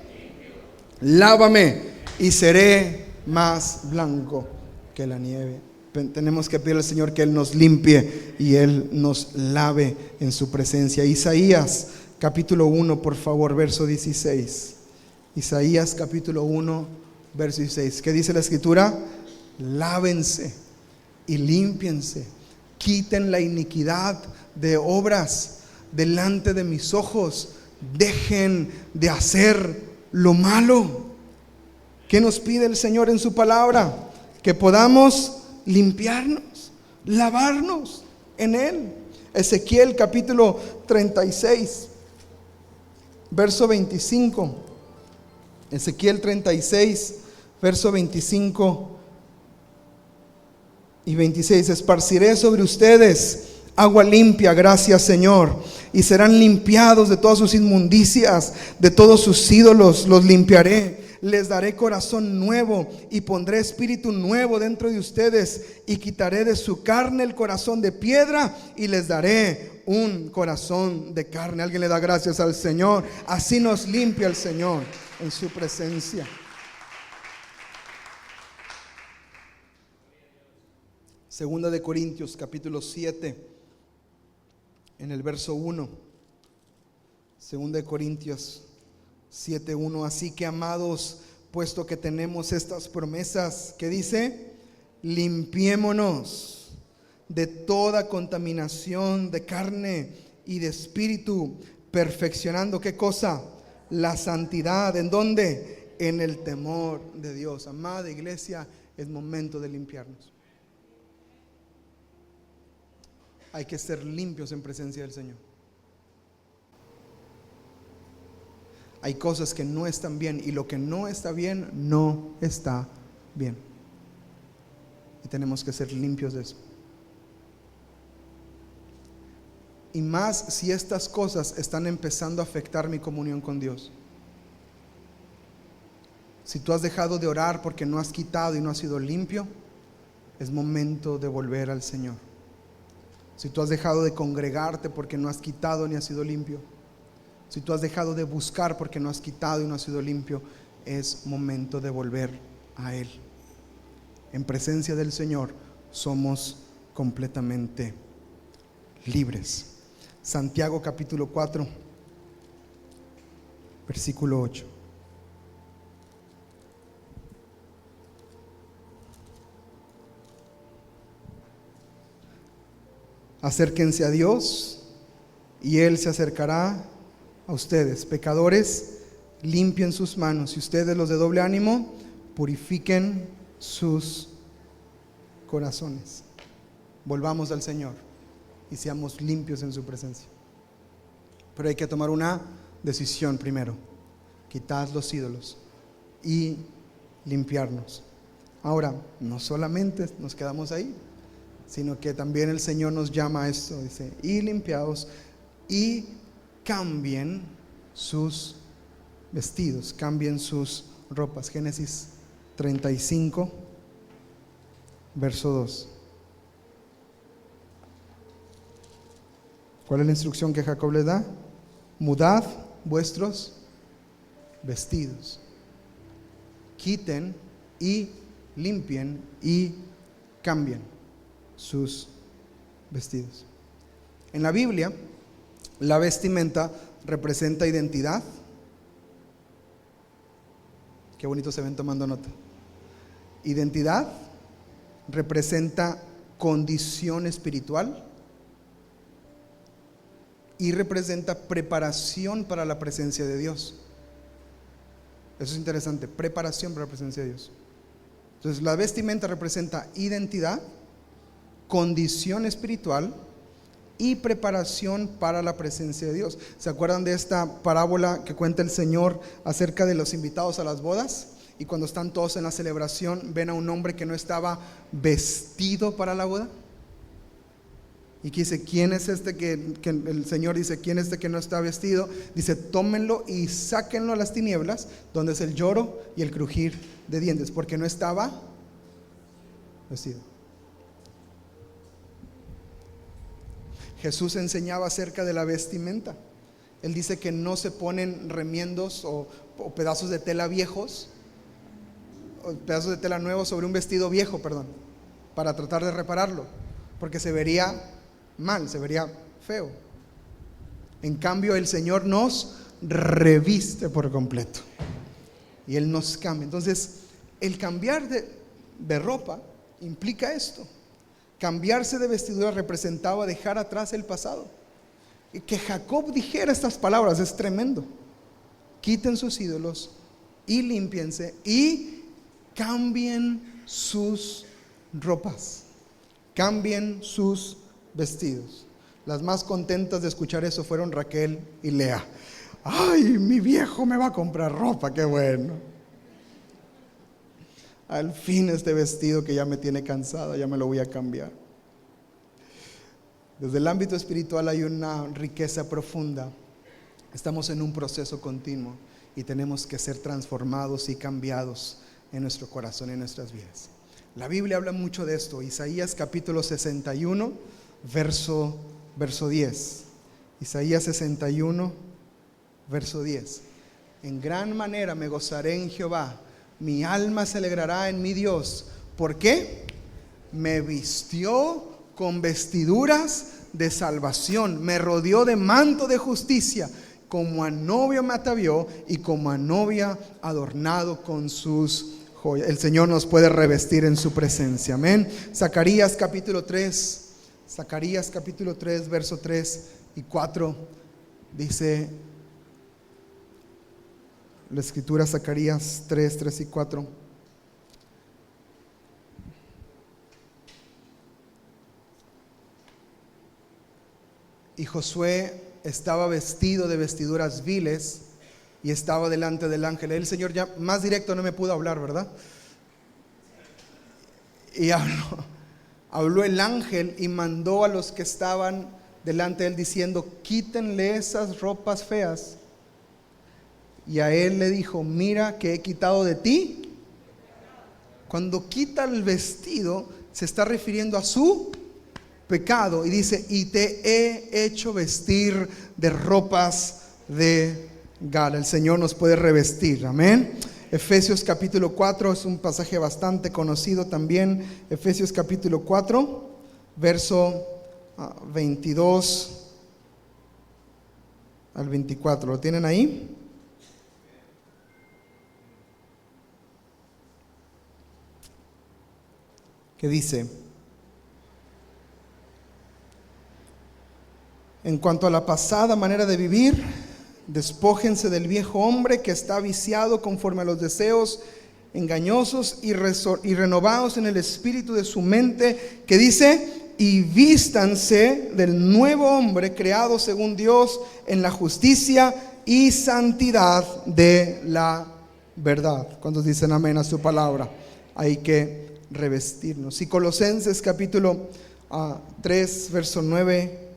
A: lávame y seré más blanco que la nieve. Tenemos que pedirle al Señor que Él nos limpie y Él nos lave en su presencia. Isaías capítulo 1, por favor, verso 16. Isaías capítulo 1, verso 16. ¿Qué dice la Escritura? Lávense y límpiense, quiten la iniquidad de obras delante de mis ojos, dejen de hacer lo malo. ¿Qué nos pide el Señor en su palabra? Que podamos limpiarnos, lavarnos en Él. Ezequiel capítulo 36, verso 25. Ezequiel 36, verso 25 y 26. Esparciré sobre ustedes agua limpia, gracias Señor, y serán limpiados de todas sus inmundicias, de todos sus ídolos los limpiaré. Les daré corazón nuevo y pondré espíritu nuevo dentro de ustedes, y quitaré de su carne el corazón de piedra y les daré un corazón de carne. Alguien le da gracias al Señor. Así nos limpia el Señor en su presencia. Segunda de Corintios capítulo 7, en el verso 1. Segunda de Corintios 7:1. Así que, amados, puesto que tenemos estas promesas, ¿qué dice? Limpiémonos de toda contaminación de carne y de espíritu, perfeccionando, ¿qué cosa? La santidad. ¿En dónde? En el temor de Dios. Amada iglesia, es momento de limpiarnos. Hay que ser limpios en presencia del Señor. Hay cosas que no están bien, y lo que no está bien, no está bien. Y tenemos que ser limpios de eso. Y más si estas cosas están empezando a afectar mi comunión con Dios. Si tú has dejado de orar porque no has quitado y no has sido limpio, es momento de volver al Señor. Si tú has dejado de congregarte porque no has quitado ni has sido limpio, si tú has dejado de buscar porque no has quitado y no has sido limpio, es momento de volver a Él. En presencia del Señor somos completamente libres. Santiago capítulo 4, versículo 8. Acérquense a Dios y Él se acercará a ustedes. Pecadores, limpien sus manos, y ustedes, los de doble ánimo, purifiquen sus corazones. Volvamos al Señor y seamos limpios en su presencia. Pero hay que tomar una decisión primero: quitad los ídolos y limpiarnos. Ahora, no solamente nos quedamos ahí, sino que también el Señor nos llama a esto. Dice: y limpiaos y cambien sus vestidos, cambien sus ropas. Génesis 35, verso 2. ¿Cuál es la instrucción que Jacob les da? Mudad vuestros vestidos, quiten y limpien y cambien sus vestidos. En la Biblia, la vestimenta representa identidad. Qué bonito se ven tomando nota. Identidad representa condición espiritual y representa preparación para la presencia de Dios. Eso es interesante, preparación para la presencia de Dios. Entonces, la vestimenta representa identidad, condición espiritual y preparación para la presencia de Dios. ¿Se acuerdan de esta parábola que cuenta el Señor acerca de los invitados a las bodas? Y cuando están todos en la celebración, ven a un hombre que no estaba vestido para la boda. Y que dice: ¿quién es este que el Señor dice, ¿quién es este que no está vestido? Dice: tómenlo y sáquenlo a las tinieblas, donde es el lloro y el crujir de dientes, porque no estaba vestido. Jesús enseñaba acerca de la vestimenta. Él dice que no se ponen remiendos o pedazos de tela viejos, o pedazos de tela nuevos sobre un vestido viejo, para tratar de repararlo, porque se vería mal, se vería feo. En cambio, el Señor nos reviste por completo y Él nos cambia. Entonces, el cambiar de ropa implica esto. Cambiarse de vestidura representaba dejar atrás el pasado. Y que Jacob dijera estas palabras es tremendo. Quiten sus ídolos y límpiense y cambien sus ropas, cambien sus vestidos. Las más contentas de escuchar eso fueron Raquel y Lea. Ay, mi viejo me va a comprar ropa, qué bueno. Al fin este vestido que ya me tiene cansada, ya me lo voy a cambiar. Desde el ámbito espiritual hay una riqueza profunda. Estamos en un proceso continuo y tenemos que ser transformados y cambiados en nuestro corazón, en nuestras vidas. La Biblia habla mucho de esto. Isaías capítulo 61, verso 10. Isaías 61, verso 10. En gran manera me gozaré en Jehová, mi alma se alegrará en mi Dios. ¿Por qué? Me vistió con vestiduras de salvación, me rodeó de manto de justicia, como a novio me atavió y como a novia adornado con sus joyas. El Señor nos puede revestir en su presencia, amén. Zacarías capítulo 3, verso 3 y 4, dice la escritura, Zacarías 3 y 4. Y Josué estaba vestido de vestiduras viles y estaba delante del ángel. El Señor ya más directo no me pudo hablar, ¿verdad? Y habló el ángel y mandó a los que estaban delante de él diciendo: quítenle esas ropas feas Y a él le dijo: mira que he quitado de ti. Cuando quita el vestido, se está refiriendo a su pecado. Y dice: y te he hecho vestir de ropas de gala. El Señor nos puede revestir, amén. Efesios capítulo 4 es un pasaje bastante conocido también. Efesios capítulo 4, verso 22 al 24. ¿Lo tienen ahí? Que dice: en cuanto a la pasada manera de vivir, despójense del viejo hombre que está viciado conforme a los deseos engañosos y renovados en el espíritu de su mente, que dice: y vístanse del nuevo hombre creado según Dios en la justicia y santidad de la verdad. ¿Cuántos dicen amén a su palabra? Hay que revestirnos. Y Colosenses capítulo 3, verso 9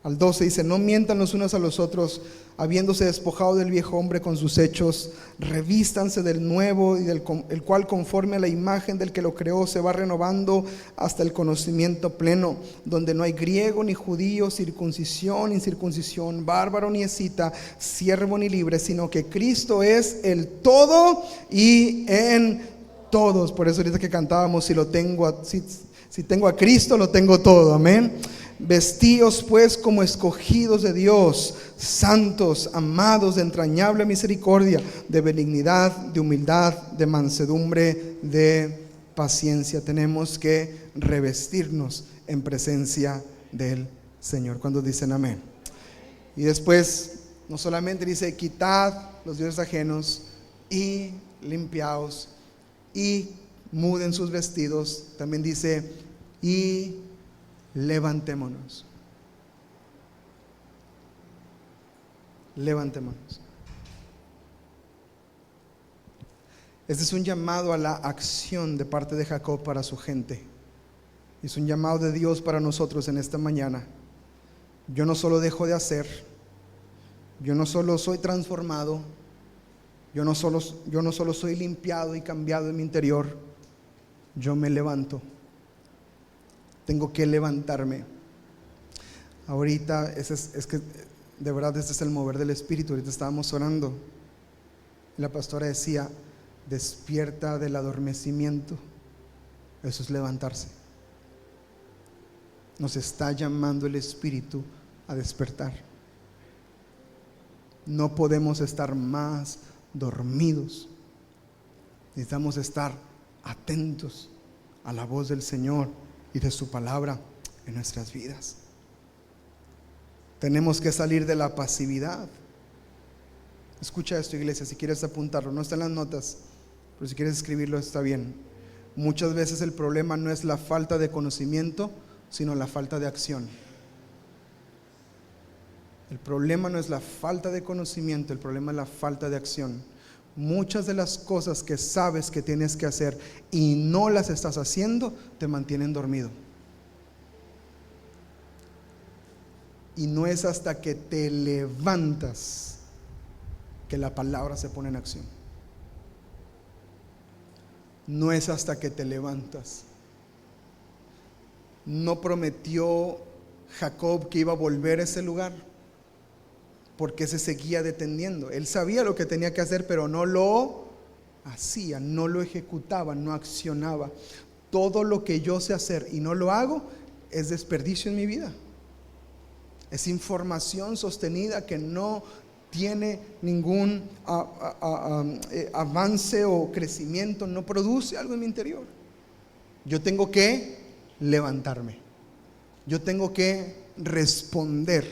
A: al 12 dice: no mientan los unos a los otros, habiéndose despojado del viejo hombre con sus hechos, revístanse del nuevo, y el cual conforme a la imagen del que lo creó se va renovando hasta el conocimiento pleno, donde no hay griego ni judío, circuncisión, incircuncisión, bárbaro ni escita, siervo ni libre, sino que Cristo es el todo y en todos. Por eso ahorita que cantábamos: si tengo a Cristo, lo tengo todo, amén. Vestíos pues como escogidos de Dios, santos, amados, de entrañable misericordia, de benignidad, de humildad, de mansedumbre, de paciencia. Tenemos que revestirnos en presencia del Señor. ¿Cuántos dicen amén? Y después no solamente dice: quitad los dioses ajenos y limpiaos y muden sus vestidos, también dice: y levantémonos. Levantémonos. Este es un llamado a la acción de parte de Jacob para su gente. Es un llamado de Dios para nosotros en esta mañana. Yo no solo dejo de hacer, yo no solo soy transformado, yo no solo soy limpiado y cambiado en mi interior, yo me levanto. Tengo que levantarme. Ahorita es que de verdad este es el mover del Espíritu. Ahorita estábamos orando y la pastora decía: despierta del adormecimiento. Eso es levantarse. Nos está llamando el Espíritu a despertar. No podemos estar más dormidos. Necesitamos estar atentos a la voz del Señor y de su palabra en nuestras vidas. Tenemos que salir de la pasividad. Escucha esto, iglesia, si quieres apuntarlo, no está en las notas, pero si quieres escribirlo está bien. Muchas veces el problema no es la falta de conocimiento, sino la falta de acción. El problema no es la falta de conocimiento, el problema es la falta de acción. Muchas de las cosas que sabes que tienes que hacer y no las estás haciendo te mantienen dormido. Y no es hasta que te levantas que la palabra se pone en acción. No es hasta que te levantas. No prometió Jacob que iba a volver a ese lugar, porque se seguía deteniendo. Él sabía lo que tenía que hacer, pero no lo hacía, no lo ejecutaba, no accionaba. Todo lo que yo sé hacer y no lo hago es desperdicio en mi vida. Es información sostenida que no tiene ningún avance o crecimiento, no produce algo en mi interior. Yo tengo que levantarme. Yo tengo que responder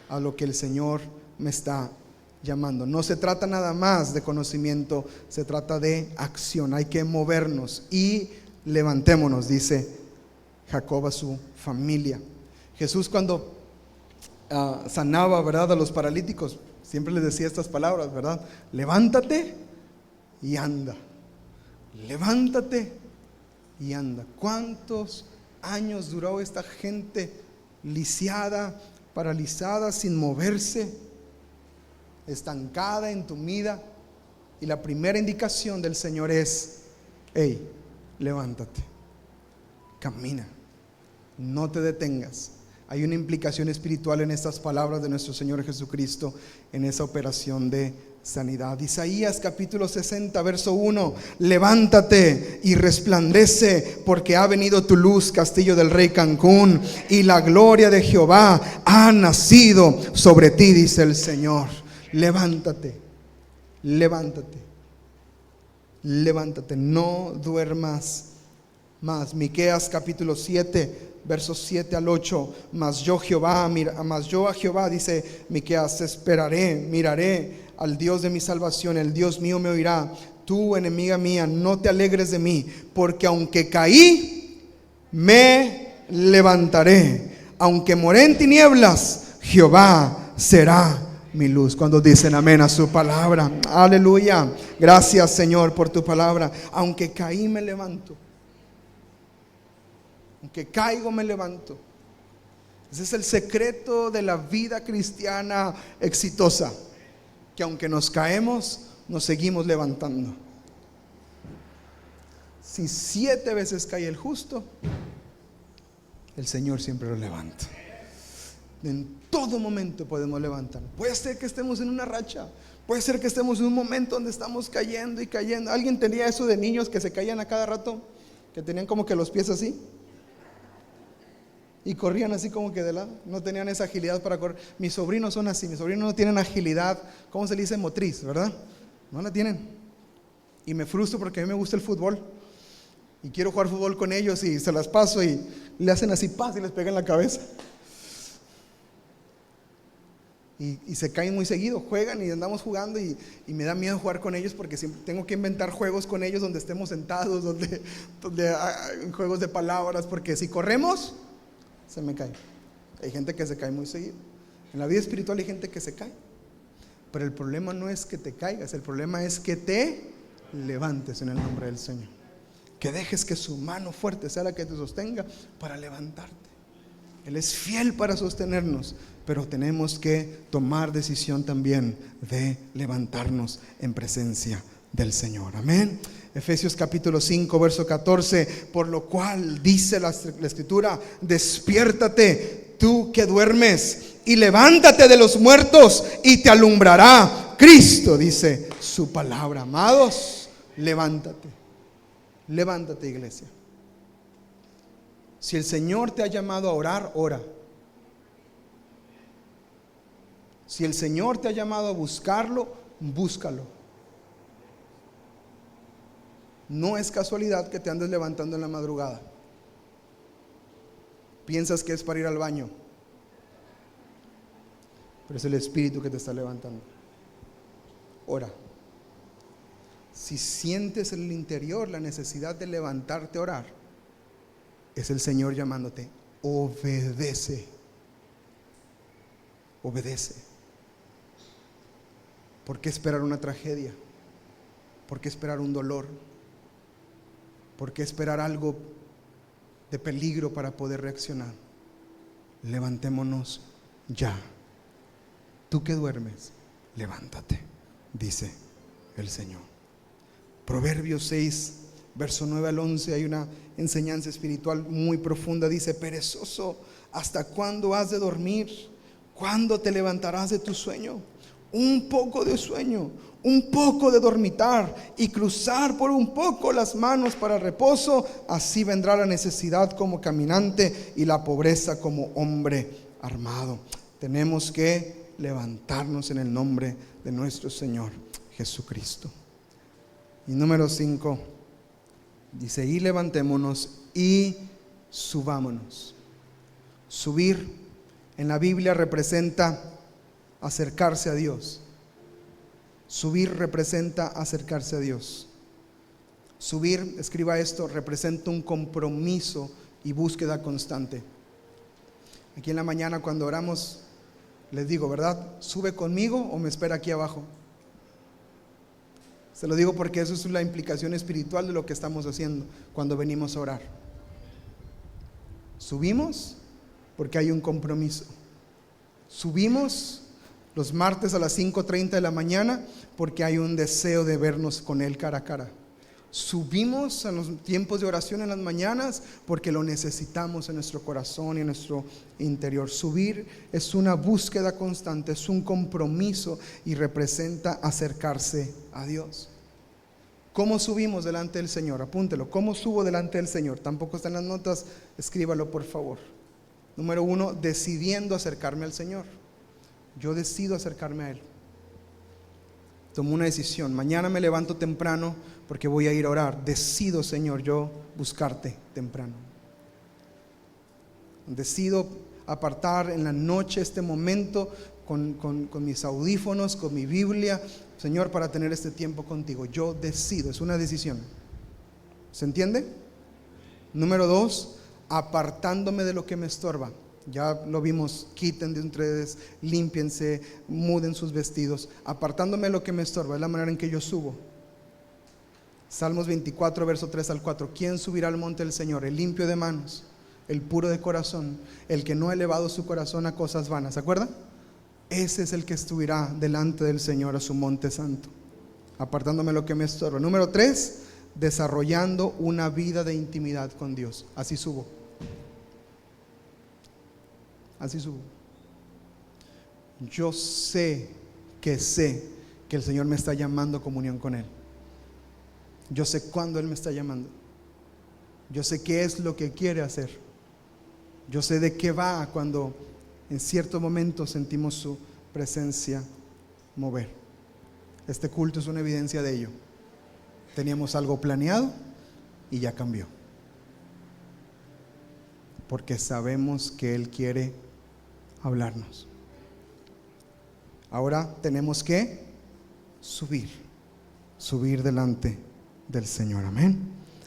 A: a lo que el Señor me está llamando. No se trata nada más de conocimiento, se trata de acción. Hay que movernos y levantémonos, dice Jacob a su familia. Jesús, cuando sanaba, ¿verdad?, a los paralíticos, siempre les decía estas palabras, ¿verdad? Levántate y anda. Levántate y anda. ¿Cuántos años duró esta gente lisiada, paralizada, sin moverse? estancada, entumida. Y la primera indicación del Señor es: hey, levántate, camina, no te detengas. Hay una implicación espiritual en estas palabras de nuestro Señor Jesucristo, en esa operación de sanidad. Isaías capítulo 60 verso 1: levántate y resplandece, porque ha venido tu luz, castillo del rey Cancún, y la gloria de Jehová ha nacido sobre ti, dice el Señor. Levántate, levántate, levántate, no duermas más. Miqueas capítulo 7 versos 7 al 8: mas yo a Jehová, dice Miqueas, esperaré, miraré al Dios de mi salvación, el Dios mío me oirá. Tú, enemiga mía, no te alegres de mí, porque aunque caí, me levantaré. Aunque moré en tinieblas, Jehová será mi luz. Cuando dicen amén a su palabra, aleluya. Gracias, Señor, por tu palabra. Aunque caí, me levanto. Aunque caigo, me levanto. Ese es el secreto de la vida cristiana exitosa, que aunque nos caemos, nos seguimos levantando. Si 7 veces cae el justo, el Señor siempre lo levanta. En todo momento podemos levantar. Puede ser que estemos en una racha, puede ser que estemos en un momento donde estamos cayendo y cayendo. ¿Alguien tenía eso de niños que se caían a cada rato? Que tenían como que los pies así y corrían así como que de lado, no tenían esa agilidad para correr. Mis sobrinos son así, mis sobrinos no tienen agilidad, ¿cómo se le dice? Motriz, ¿verdad? No la tienen. Y me frustro porque a mí me gusta el fútbol y quiero jugar fútbol con ellos, y se las paso y le hacen así, paz, y les pega en la cabeza. Y se caen muy seguido, juegan y andamos jugando, y me da miedo jugar con ellos, porque siempre tengo que inventar juegos con ellos donde estemos sentados, donde juegos de palabras, porque si corremos, se me cae. Hay gente que se cae muy seguido. En la vida espiritual hay gente que se cae, pero el problema no es que te caigas, el problema es que te levantes en el nombre del Señor, que dejes que su mano fuerte sea la que te sostenga para levantarte. Él es fiel para sostenernos, pero tenemos que tomar decisión también de levantarnos en presencia del Señor. Amén. Efesios capítulo 5 verso 14: por lo cual dice la Escritura: despiértate tú que duermes, y levántate de los muertos, y te alumbrará Cristo, dice su palabra. Amados, levántate, levántate, iglesia. Si el Señor te ha llamado a orar, ora. Si el Señor te ha llamado a buscarlo, búscalo. No es casualidad que te andes levantando en la madrugada. Piensas que es para ir al baño, pero es el Espíritu que te está levantando. Ora. Si sientes en el interior la necesidad de levantarte a orar, es el Señor llamándote. Obedece. Obedece. ¿Por qué esperar una tragedia? ¿Por qué esperar un dolor? ¿Por qué esperar algo de peligro para poder reaccionar? Levantémonos ya. Tú que duermes, levántate, dice el Señor. Proverbios 6, verso 9 al 11, hay una enseñanza espiritual muy profunda. Dice: perezoso, ¿hasta cuándo has de dormir? ¿Cuándo te levantarás de tu sueño? Un poco de sueño, un poco de dormitar, y cruzar por un poco las manos para reposo. Así vendrá la necesidad como caminante, y la pobreza como hombre armado. Tenemos que levantarnos en el nombre de nuestro Señor Jesucristo. Y número 5 dice: y levantémonos y subámonos. Subir en la Biblia representa acercarse a Dios. Subir representa acercarse a Dios. Subir, escriba esto, representa un compromiso y búsqueda constante. Aquí en la mañana cuando oramos, les digo, ¿verdad? ¿Sube conmigo o me espera aquí abajo? Se lo digo porque eso es la implicación espiritual de lo que estamos haciendo cuando venimos a orar. Subimos porque hay un compromiso. Subimos Los martes a las 5:30 de la mañana, porque hay un deseo de vernos con Él cara a cara. Subimos a los tiempos de oración en las mañanas porque lo necesitamos en nuestro corazón y en nuestro interior. Subir es una búsqueda constante, es un compromiso y representa acercarse a Dios. ¿Cómo subimos delante del Señor? Apúntelo. ¿Cómo subo delante del Señor? Tampoco está en las notas, escríbalo por favor. Número 1, decidiendo acercarme al Señor. Yo decido acercarme a Él. Tomo una decisión. Mañana me levanto temprano porque voy a ir a orar. Decido, Señor, yo buscarte temprano. Decido apartar en la noche este momento con mis audífonos, con mi Biblia, Señor, para tener este tiempo contigo. Yo decido, es una decisión. ¿Se entiende? Número 2, apartándome de lo que me estorba. Ya lo vimos, quiten de ustedes, límpiense, muden sus vestidos. Apartándome de lo que me estorba, es la manera en que yo subo. Salmos 24, verso 3 al 4. ¿Quién subirá al monte del Señor? El limpio de manos, el puro de corazón, el que no ha elevado su corazón a cosas vanas. ¿Se acuerdan? Ese es el que subirá delante del Señor a su monte santo. Apartándome de lo que me estorba. Número 3, desarrollando una vida de intimidad con Dios. Así subo. Así subo. Yo sé que el Señor me está llamando a comunión con Él. Yo sé cuándo Él me está llamando. Yo sé qué es lo que quiere hacer. Yo sé de qué va cuando en cierto momento sentimos su presencia mover. Este culto es una evidencia de ello. Teníamos algo planeado y ya cambió. Porque sabemos que Él quiere hablarnos. Ahora tenemos que subir delante del Señor. Amén.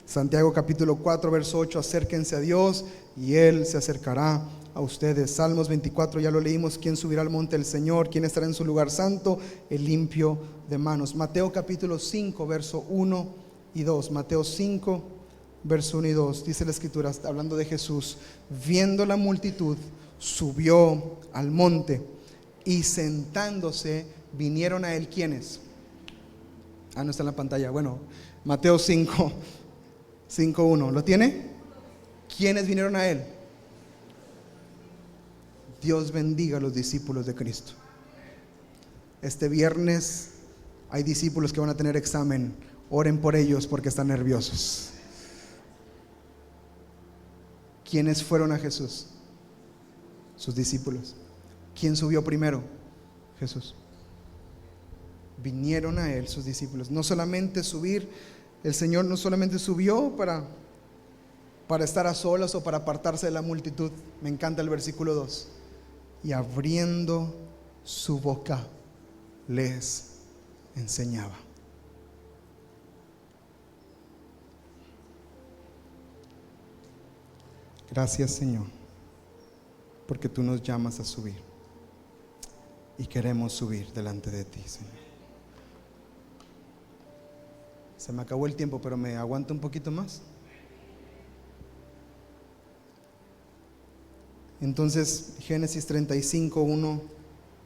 A: Santiago capítulo 4 verso 8, acérquense a Dios y Él se acercará a ustedes. Salmos 24, ya lo leímos. ¿Quién subirá al monte del Señor? ¿Quién estará en su lugar santo? El limpio de manos. Mateo capítulo 5 verso 1 y 2. Mateo 5 verso 1 y 2, dice la escritura, hablando de Jesús: viendo la multitud, subió al monte, y sentándose vinieron a Él. ¿Quiénes? No está en la pantalla. Bueno, Mateo 5, 1. ¿Lo tiene? ¿Quiénes vinieron a Él? Dios bendiga a los discípulos de Cristo. Este viernes hay discípulos que van a tener examen. Oren por ellos porque están nerviosos. ¿Quiénes fueron a Jesús? Sus discípulos. ¿Quién subió primero? Jesús. Vinieron a Él sus discípulos. No solamente subir, el Señor no solamente subió para estar a solas o para apartarse de la multitud. Me encanta el versículo 2. Y abriendo su boca les enseñaba. Gracias, Señor, porque tú nos llamas a subir y queremos subir delante de ti, Señor. Se me acabó el tiempo, pero me aguanto un poquito más. Entonces, Génesis 35, 1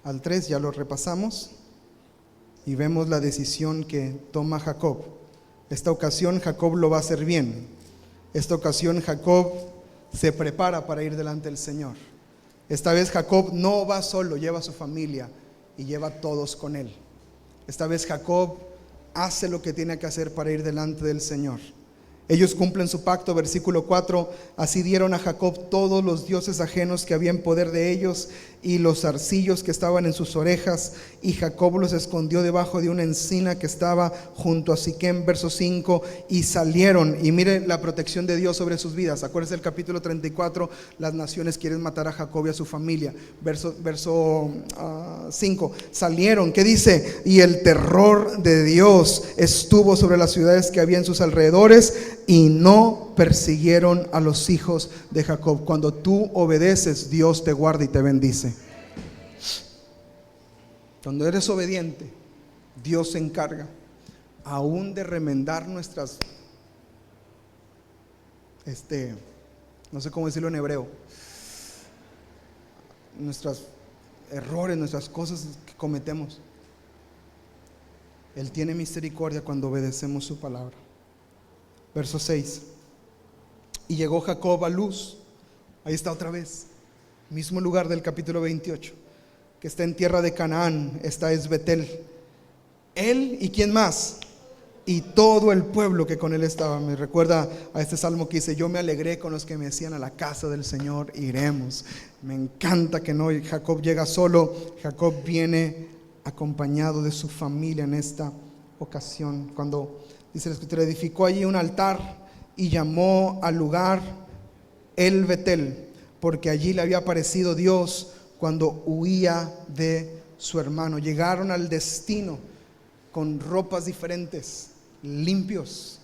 A: al 3, ya lo repasamos y vemos la decisión que toma Jacob. Esta ocasión Jacob lo va a hacer bien. Esta ocasión Jacob se prepara para ir delante del Señor. Esta vez Jacob no va solo, lleva a su familia y lleva a todos con él. Esta vez Jacob hace lo que tiene que hacer para ir delante del Señor. Ellos cumplen su pacto, versículo 4. Así dieron a Jacob todos los dioses ajenos que había en poder de ellos y los zarcillos que estaban en sus orejas, y Jacob los escondió debajo de una encina que estaba junto a Siquem. Verso 5. Y salieron, y miren la protección de Dios sobre sus vidas. Acuérdense del capítulo 34, las naciones quieren matar a Jacob y a su familia. Verso 5. Salieron, ¿qué dice? Y el terror de Dios estuvo sobre las ciudades que había en sus alrededores, y no persiguieron a los hijos de Jacob. Cuando tú obedeces, Dios te guarda y te bendice. Cuando eres obediente, Dios se encarga aún de remendar nuestras, no sé cómo decirlo en hebreo, nuestras errores, nuestras cosas que cometemos. Él tiene misericordia cuando obedecemos su palabra. Verso 6. Y llegó Jacob a Luz. Ahí está otra vez, mismo lugar del capítulo 28, que está en tierra de Canaán. Esta es Betel. Él y ¿quién más? Y todo el pueblo que con él estaba. Me recuerda a este salmo que dice: yo me alegré con los que me decían, a la casa del Señor iremos. Me encanta que no Jacob llega solo. Jacob viene acompañado de su familia en esta ocasión. Cuando dice la escritura, edificó allí un altar y llamó al lugar El Betel, porque allí le había aparecido Dios cuando huía de su hermano. Llegaron al destino con ropas diferentes, limpios,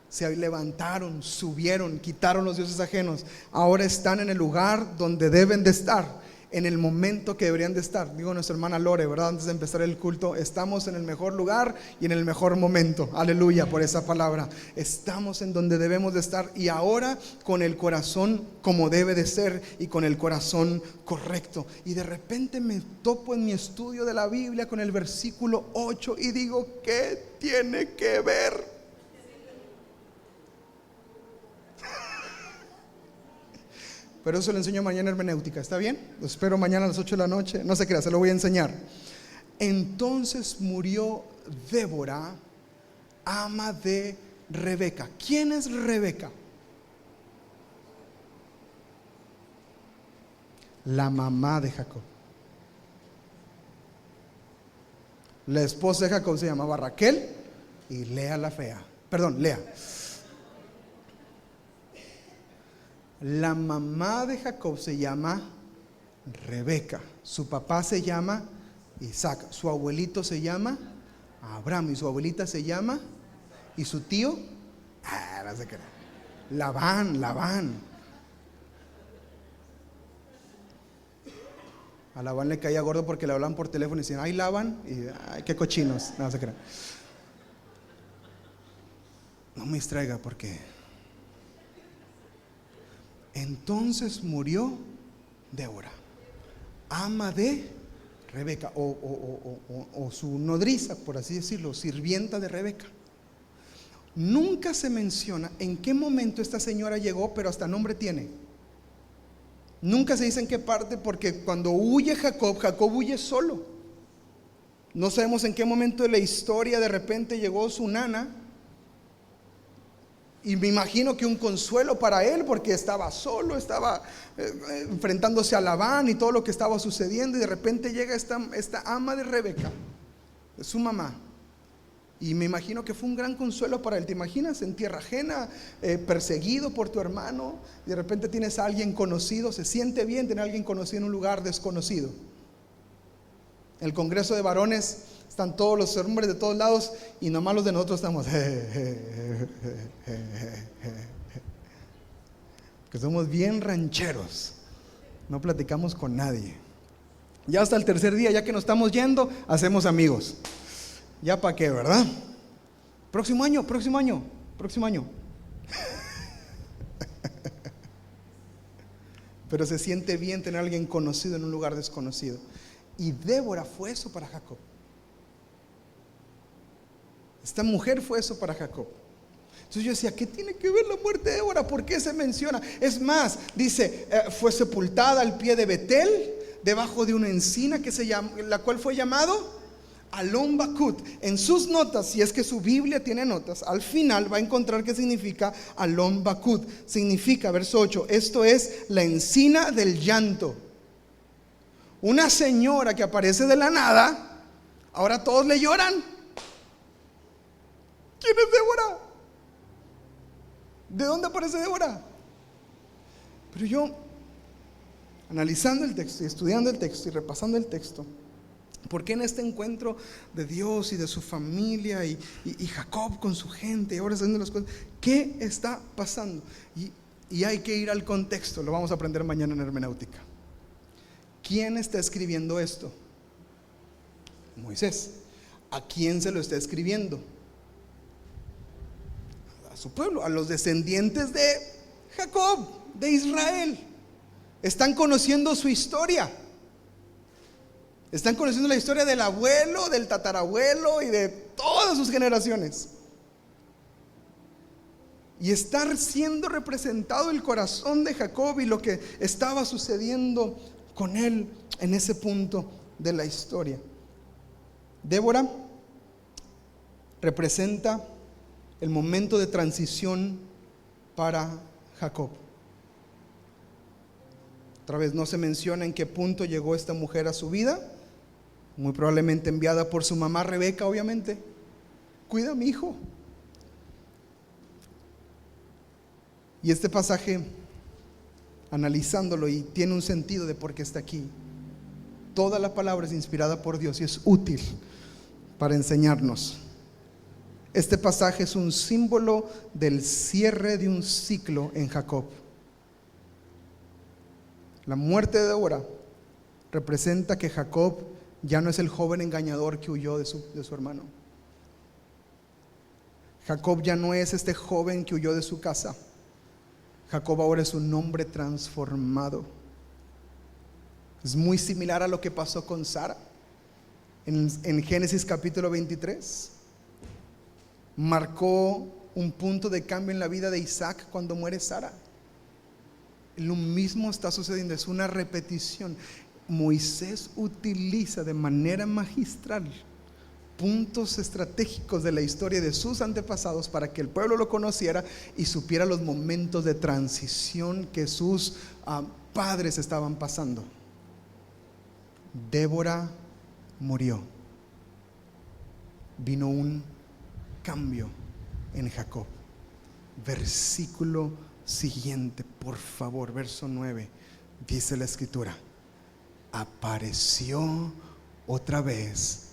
A: se levantaron, subieron, quitaron los dioses ajenos. Ahora están en el lugar donde deben de estar, en el momento que deberían de estar. Digo nuestra hermana Lore, ¿verdad? Antes de empezar el culto, estamos en el mejor lugar y en el mejor momento. Aleluya por esa palabra. Estamos en donde debemos de estar, y ahora con el corazón como debe de ser y con el corazón correcto. Y de repente me topo en mi estudio de la Biblia con el versículo 8 y digo: ¿qué tiene que ver? Pero eso lo enseño mañana en hermenéutica, ¿está bien? Lo espero mañana a las 8 de la noche. No se crea, se lo voy a enseñar. Entonces murió Débora, ama de Rebeca. ¿Quién es Rebeca? La mamá de Jacob. La esposa de Jacob se llamaba Raquel y Lea la fea. Perdón, Lea. La mamá de Jacob se llama Rebeca. Su papá se llama Isaac. Su abuelito se llama Abraham. Y su abuelita se llama, y su tío, no sé qué, Labán. A Labán le caía gordo porque le hablaban por teléfono y decían: ay, Labán, y ay, qué cochinos. No se crean. No me distraiga porque... Entonces murió Débora, ama de Rebeca, o su nodriza, por así decirlo, sirvienta de Rebeca. Nunca se menciona en qué momento esta señora llegó, pero hasta nombre tiene. Nunca se dice en qué parte, porque cuando huye Jacob huye solo. No sabemos en qué momento de la historia de repente llegó su nana. Y me imagino que un consuelo para él, porque estaba solo, estaba enfrentándose a Labán y todo lo que estaba sucediendo. Y de repente llega esta ama de Rebeca, su mamá. Y me imagino que fue un gran consuelo para él. ¿Te imaginas? En tierra ajena, perseguido por tu hermano, y de repente tienes a alguien conocido. Se siente bien tener a alguien conocido en un lugar desconocido. En el congreso de varones están todos los hombres de todos lados, y nomás los de nosotros estamos que somos bien rancheros, no platicamos con nadie. Ya hasta el tercer día, ya que nos estamos yendo, hacemos amigos. Ya para qué, ¿verdad? Próximo año. Pero se siente bien tener a alguien conocido en un lugar desconocido. Y Débora fue eso para Jacob. Esta mujer fue eso para Jacob. Entonces yo decía: ¿qué tiene que ver la muerte de Débora? ¿Por qué se menciona? Es más, dice, fue sepultada al pie de Betel, debajo de una encina la cual fue llamado Alon Bakut. En sus notas, si es que su Biblia tiene notas, al final va a encontrar qué significa Alon Bakut. Significa, verso 8, esto es la encina del llanto. Una señora que aparece de la nada, ahora todos le lloran. ¿Quién es Débora? ¿De dónde aparece Débora? Pero yo, analizando el texto y estudiando el texto y repasando el texto, ¿por qué en este encuentro de Dios y de su familia y Jacob con su gente, y ahora haciendo las cosas, qué está pasando? Y hay que ir al contexto. Lo vamos a aprender mañana en hermenéutica. ¿Quién está escribiendo esto? Moisés. ¿A quién se lo está escribiendo? A su pueblo, a los descendientes de Jacob, de Israel. Están conociendo su historia. Están conociendo la historia del abuelo, del tatarabuelo y de todas sus generaciones. Y está siendo representado el corazón de Jacob y lo que estaba sucediendo con él en ese punto de la historia. Débora representa el momento de transición para Jacob. Otra vez no se menciona en qué punto llegó esta mujer a su vida. Muy probablemente enviada por su mamá Rebeca, obviamente. Cuida a mi hijo. Y este pasaje, analizándolo, y tiene un sentido de por qué está aquí. Toda la palabra es inspirada por Dios y es útil para enseñarnos. Este pasaje es un símbolo del cierre de un ciclo en Jacob. La muerte de Débora representa que Jacob ya no es el joven engañador que huyó de su hermano. Jacob ya no es este joven que huyó de su casa. Jacob ahora es un hombre transformado. Es muy similar a lo que pasó con Sara en Génesis capítulo 23. Marcó un punto de cambio en la vida de Isaac cuando muere Sara. Lo mismo está sucediendo, es una repetición. Moisés utiliza de manera magistral puntos estratégicos de la historia de sus antepasados para que el pueblo lo conociera y supiera los momentos de transición que sus padres estaban pasando. Débora murió. Vino un cambio en Jacob. Versículo siguiente, por favor, verso 9. Dice la escritura: apareció otra vez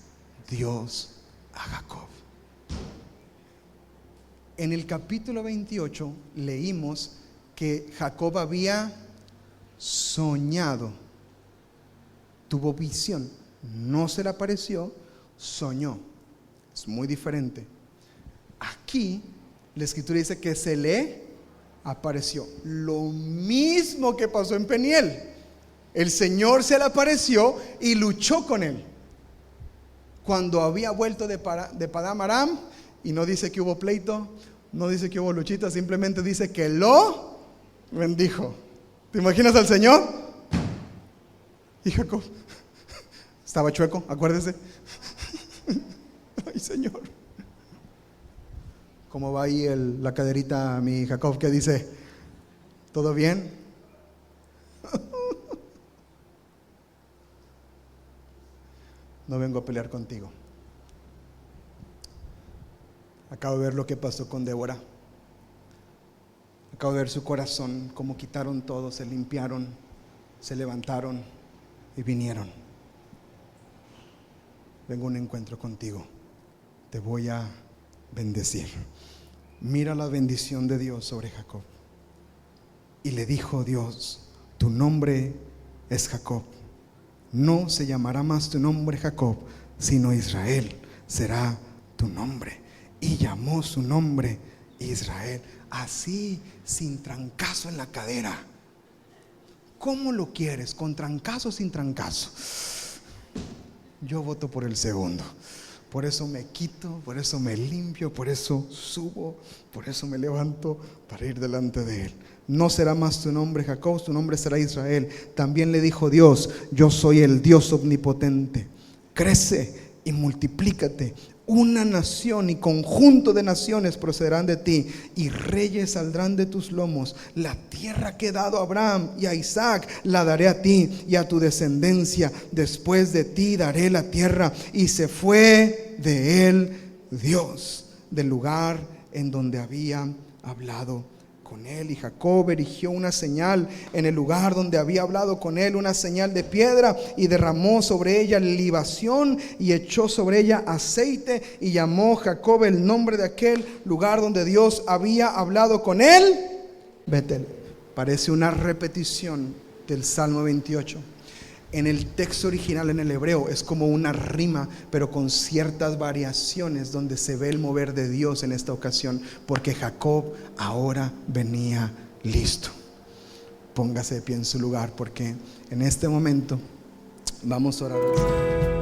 A: Dios a Jacob. En el capítulo 28 leímos que Jacob había soñado, tuvo visión, no se le apareció, soñó. Es muy diferente. Aquí la escritura dice que se le apareció. Lo mismo que pasó en Peniel. El Señor se le apareció y luchó con él cuando había vuelto de Padán Aram, y no dice que hubo pleito, no dice que hubo luchita, simplemente dice que lo bendijo. ¿Te imaginas al Señor? Y Jacob estaba chueco, acuérdese. Ay, Señor. ¿Cómo va ahí la caderita, mi Jacob, que dice? ¿Todo bien? No vengo a pelear contigo. Acabo de ver lo que pasó con Débora. Acabo de ver su corazón, cómo quitaron todo, se limpiaron, se levantaron y vinieron. Vengo a un encuentro contigo. Te voy a bendecir. Mira la bendición de Dios sobre Jacob. Y le dijo Dios: tu nombre es Jacob. No se llamará más tu nombre Jacob, sino Israel será tu nombre. Y llamó su nombre Israel. Así, sin trancazo en la cadera. ¿Cómo lo quieres? ¿Con trancazo o sin trancazo? Yo voto por el segundo. Por eso me quito, por eso me limpio, por eso subo, por eso me levanto para ir delante de él. No será más tu nombre Jacob, tu nombre será Israel. También le dijo Dios: yo soy el Dios omnipotente. Crece y multiplícate. Una nación y conjunto de naciones procederán de ti, y reyes saldrán de tus lomos. La tierra que he dado a Abraham y a Isaac la daré a ti y a tu descendencia. Después de ti daré la tierra. Y se fue de él Dios del lugar en donde había hablado con él. Y Jacob erigió una señal en el lugar donde había hablado con él, una señal de piedra, y derramó sobre ella libación y echó sobre ella aceite, y llamó Jacob el nombre de aquel lugar donde Dios había hablado con él, Betel. Parece una repetición del Salmo 28. En el texto original, en el hebreo, es como una rima, pero con ciertas variaciones, donde se ve el mover de Dios en esta ocasión, porque Jacob ahora venía listo. Póngase de pie en su lugar, porque en este momento Vamos a orar al Señor.